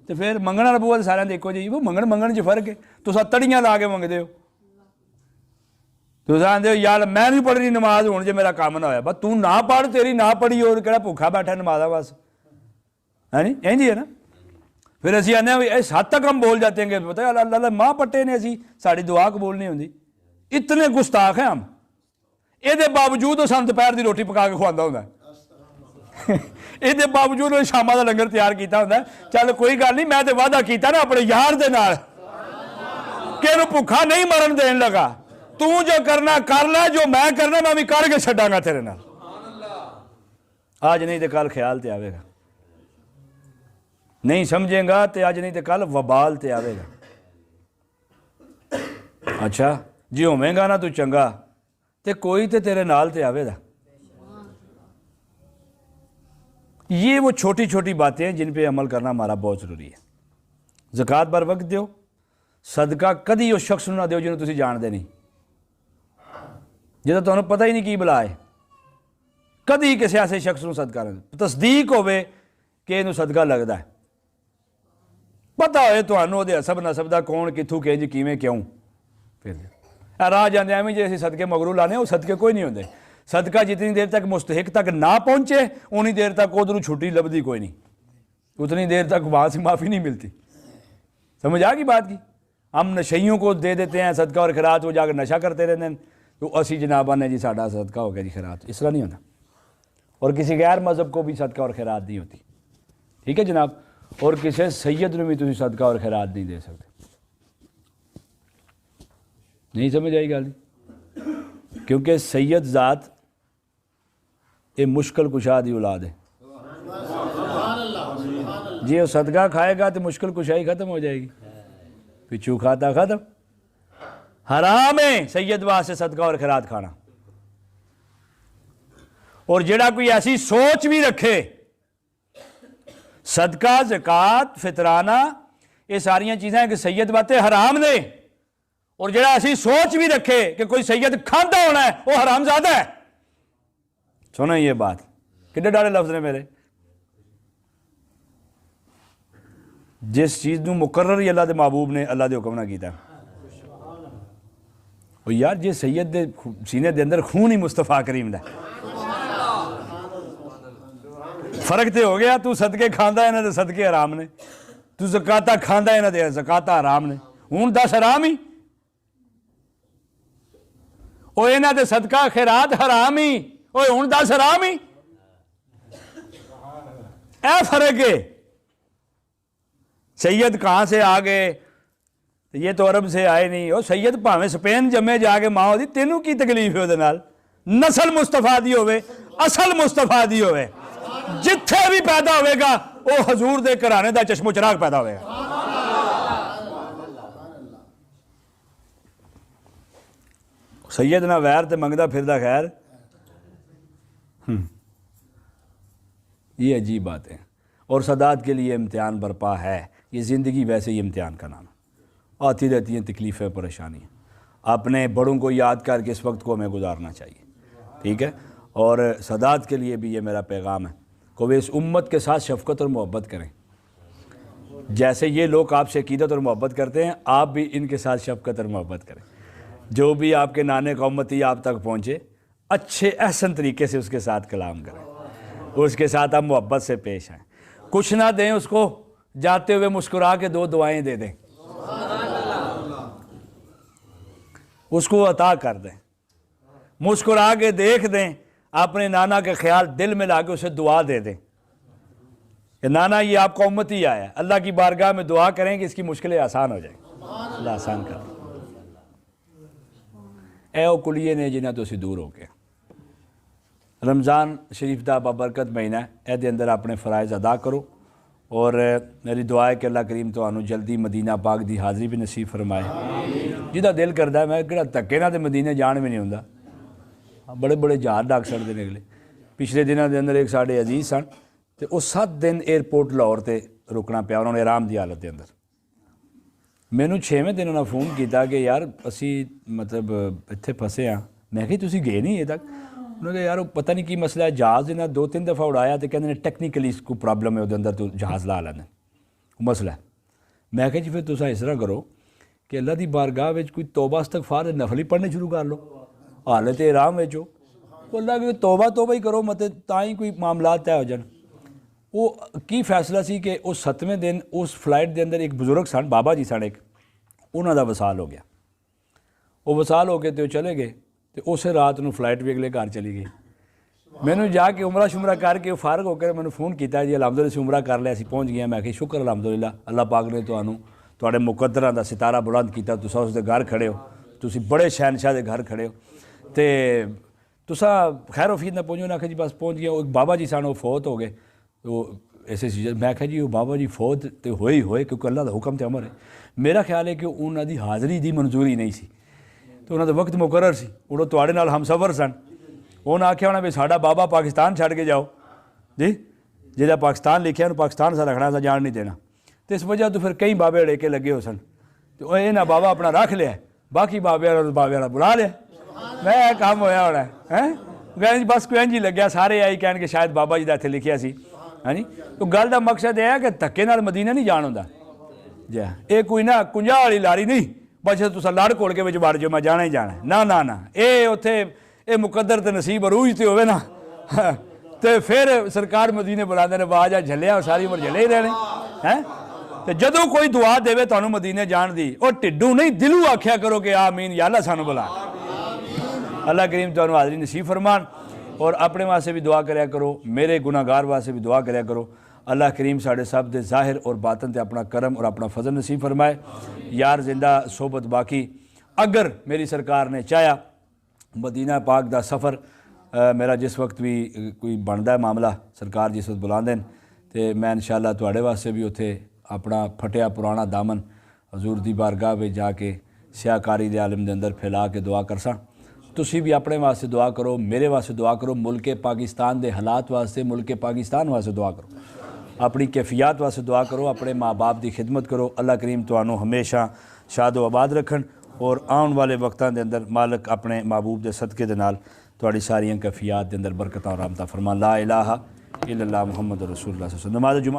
तो फिर मंगना रबूआ सारे देखो जी, वो मंगण च फर्क है। तुस तड़ियां ला के मंगदे हो, तुस आंदे हो यार मैं नहीं पढ़नी नमाज हुण जे मेरा काम ना होया। बस तू ना पढ़, तेरी ना पढ़ी और केड़ा भुखा बैठा नमाजा बस, है नी? इंज ही है ना। फिर असी आने ये 7 तक हम बोल जाते हैं, पता है अल्लाह माँ पट्टे ने असी, साड़ी दुआ कबूल नहीं होंगी। इतने गुस्ताख हैं हम। ये बावजूद सानू दोपहर की रोटी पका के खुआंदा हुंदा ये बावजूद शामां दा लंगर तैयार किया हुंदा। चल कोई गल नहीं, मैं तो वादा किया ना अपने यार दे नाल कि इहनूं भुखा नहीं मरन देन लगा। तू जो करना कर लै, जो मैं करना मैं भी करके छड्डांगा तेरे नाल। आज नहीं तो कल ख्याल ते आवेगा, नहीं समझेगा तो आज नहीं तो कल वबाल ते आवेगा। अच्छा जी होवेगा ना तू चंगा तो कोई तो तेरे नाल ते आवेगा। ये वो छोटी छोटी बातें हैं जिन पे अमल करना हमारा बहुत ज़रूरी है। ज़कात बर वक्त दो, सदका कदी उस शख्स ना दो जिन्होंने तुसी जानते नहीं, जो तुहानू पता ही नहीं की बला है। कदी किसी ऐसे शख्स को सदका ना, तस्दीक होवे कि इनू सदका लगता है, पता होए तुहानू उहदे हसब नसब दा कौन कित्थों किंज किवें क्यों। फिर राह जाते एवं जे असीं सदके मगरू लाने, वो सदके कोई नहीं होंदे। सदका जितनी देर तक मुस्तहिक तक ना पहुँचे उन्नी देर तक उधरों छुट्टी लभदी कोई नहीं, उतनी देर तक वहाँ से माफ़ी नहीं मिलती। समझ आ गई बात की? हम नशइयों को दे देते हैं सदका और खैरात, वो जाकर नशा करते रहते हैं तो असी जनाबा ने जी साडा सदका हो गया जी खैरात। इस तरह नहीं होता। और किसी गैर मज़हब को भी सदका और खैरात नहीं होती, ठीक है जनाब। और किसी सैयद ने भी तुम सदका और खैरात नहीं दे सकते। नहीं समझ आई गल? क्योंकि सैयद ज़ात ये मुश्किल कुशा दी औलाद है जी। वो सदका खाएगा तो मुश्किल कुशाई ख़त्म हो जाएगी, पिछू खाता ख़त्म। हराम है सैयद वास्ते सदका और खैरात खाना। और जेड़ा कोई ऐसी सोच भी रखे सदका ज़कात फितराना ये सारियां चीज़ें कि सैयद बातें हराम ने, और जेड़ा ऐसी सोच भी रखे कि कोई सैयद खांदा होना है वो हराम ज़्यादा है। सुनो ये बात, कितने डाले लफ्ज ने मेरे। जिस चीज़ को मुकर्रर ही अल्लाह के महबूब ने अल्लाह के हुक्म ना किया, और यार जे सैयद दे सीने के अंदर खून ही मुस्तफा करीम दा, फर्क तो हो गया। तू सदके खांदा इन्हां दे सदके हराम ने, तू ज़काता खांदा इन्हां दे ज़काता हराम ने। हुण 10 हराम ही, ओ इन्हां दे सदका खैरात हराम ही, ओए हुण 10 हराम ही। ऐ फर्क है। सैयद कहाँ से आ गए? ये तो अरब से आए नहीं। ओ सैयद भावें स्पेन जमे जाके माँ होती, तेनू की तकलीफ है उहदे नाल? नस्ल मुस्तफा दी होवे, असल मुस्तफा दी होवे, जिथे भी पैदा होगा वो हजूर दे घराने दा चश्मो चिराग पैदा होगा। सैयद ना वैर तो मंगदा फिरदा खैर। ये अजीब बात है। और सदात के लिए इम्तिहान बरपा है। ये ज़िंदगी वैसे ही इम्तिहान का नाम है, आती रहती हैं तकलीफ़ें परेशानियाँ। अपने बड़ों को याद करके इस वक्त को हमें गुजारना चाहिए, ठीक है। और सदात के लिए भी ये मेरा पैगाम है कि वे इस उम्मत के साथ शफ़क़त और मोहब्बत करें। जैसे ये लोग आपसे अक़ीदत और मोहब्बत करते हैं, आप भी इनके साथ शफ़क़त और मोहब्बत करें। जो भी आपके नाने का उम्मती आप तक पहुँचे, अच्छे अहसन तरीके से उसके साथ कलाम करें, उसके साथ आप मोहब्बत से पेश आएँ। कुछ ना दें उसको, जाते हुए मुस्कुरा के 2 दुआएं दे दें, उसको अता कर दें, मुस्कुरा के देख दें, अपने नाना के ख्याल दिल में ला के उसे दुआ दे दें कि नाना ये आपका उम्मती आया। अल्लाह की बारगाह में दुआ करें कि इसकी मुश्किलें आसान हो जाएं, अल्लाह आसान कर। ए कुलिए ने जिन्हें तो सी दूर हो गया। रमज़ान शरीफ का बाबरकत महीना है, ये अंदर अपने फ़राइज़ अदा करो। और मेरी दुआ है कि अल्लाह करीम तो जल्दी मदीना पाक की हाज़री भी नसीब फरमाए। जिदा दिल करता है, मैं कि धक्के ना तो मदीने जान भी नहीं होंदा, बड़े बड़े जहाज डाक सकते निकले। पिछले दिनों के अंदर एक साढ़े अजीज़ सन, तो वो 7 दिन एयरपोर्ट लाहौर से रुकना पाया उन्होंने आराम की हालत के अंदर। मैनू 6वें दिन उन्होंने फ़ोन किया कि यार असी मतलब इत्थे फसे हाँ। मैं कि तुसी गए नहीं अजे तक? उन्होंने यार पता नहीं की मसला है, जहाज़ इन्हें 2-3 दफ़ा उड़ाया तो कहते टैक्नीकली कोई प्रॉब्लम है वो अंदर, तो जहाज़ ला लैंदे मसला है। मैं जी फिर तुस इस तरह करो कि अल्लाह की बारगाह में कोई तौबा इस्तगफार नफल ही पढ़ने शुरू कर लो, हाले तो आराम में हो। अल्लाह कि तौबा ही करो, मतलब ताई कोई मामला तय हो जाए। वो की फैसला सी कि उस 7वें दिन उस फ्लाइट के अंदर एक बजुर्ग सन, बाबा जी सन एक, उन्होंने वसाल हो गया। वो वसाल हो के तो चले गए, तो उस रात को फ्लाइट भी अगले घर चली गई। मैंने जाके उमरा शुमरा करके फारग होकर मैंने फ़ोन किया जी अलहमदुलिल्लाह से उमरा कर लिया, असीं पहुँच गए। मैं शुक्र अलहमदुलिल्लाह, अल्लाह पाक ने तुहाडे मुकद्दरां दा सितारा बुलंद किया, तुसा उसके घर खड़े हो, तुसी बड़े शहनशाह के घर खड़े हो। तो तुसा खैर वफीद ना पहुँचो। ना जी बस पहुँच गया। एक बाबा जी सन वो फौत हो गए। तो ऐसे चीज़ मैं जी वो बाबा जी फौत तो होए क्योंकि अल्लाह का हुक्म तो अमर है। मेरा ख्याल है कि उन्होंने हाज़री की मंजूरी नहीं सी, तो उन्होंने वक्त मुकर्रर सी, उन्होंने तुहाडे नाल हमसफर सन। उन्हें आख्या होना भी साडा बाबा पाकिस्तान छड़ के जाओ जी, जिहदा पाकिस्तान लिखिया उन्होंने पाकिस्तान सा रखना, सा जान नहीं देना। तो इस वजह तो फिर कई बाबे अड़ेके लगे हो सन, तो ये ना बाबा अपना रख लिया, बाकी बाबे वाला बुला लिया। मैं काम होया होना है गए बस कोई इंज लग्या, सारे आई कहन कि शायद बाबा जी का इत्थे लिखिया सी, है नी। तो गल का मकसद यह है कि धक्के नाल मदीना नहीं जान होंदा जी। ये कोई ना 50 वाली लारी नहीं बस तुस लड़ घोल के विच वड़ जाओ मैं जाना ही जाना, ना ना ना, ये उत्थे ये मुकद्दर ते नसीब अरूज तो होवे ना। तो फिर सरकार मदीने बुलाते ने, बाज आ झलिया सारी उम्र झले ही रहने हैं। तो जदों कोई दुआ देवे तुहानू मदीने जान दी, और टिड्डू नहीं दिलू आख्या करो कि आमीन या अल्लाह सानू बुला। अल्लाह करीम तुहानू हाज़री नसीब फरमान। और अपने वास्ते भी दुआ करया करो, मेरे गुनाहगार वास्ते भी दुआ करया करो। अल्लाह करीम साढ़े सब दे ज़ाहिर और बातन ते अपना करम और अपना फजल नसीब फरमाए। यार जिंदा सोबत बाकी, अगर मेरी सरकार ने चाहा मदीना पाक दा सफ़र मेरा जिस वक्त भी कोई बनता है मामला, सरकार जिस वक्त बुलाते हैं, तो मैं इंशाअल्लाह तुहाडे वास्ते भी उत्थे अपना फटिया पुराना दामन हजूर दी बारगाह में जाके स्याकारी दे आलम दे अंदर फैला के दुआ करसा। तुसी भी अपने वास्ते दुआ करो, मेरे वास्ते दुआ करो, मुल्क पाकिस्तान दे हालात वास्ते, मुल्क पाकिस्तान वास्ते दुआ करो, अपनी कैफियत वास्ते दुआ करो, अपने माँ बाप की खिदमत करो। अल्लाह करीम तुहानू हमेशा शादो आबाद रखन, और आने वाले वक्तां दे अंदर मालक अपने महबूब के सदके दे नाल तुहाडी सारियां कैफियत दे अंदर बरकतां और रहमतां फरमान। ला इलाहा इल्लल्लाह मुहम्मद रसूलुल्लाह। नमाज जुमा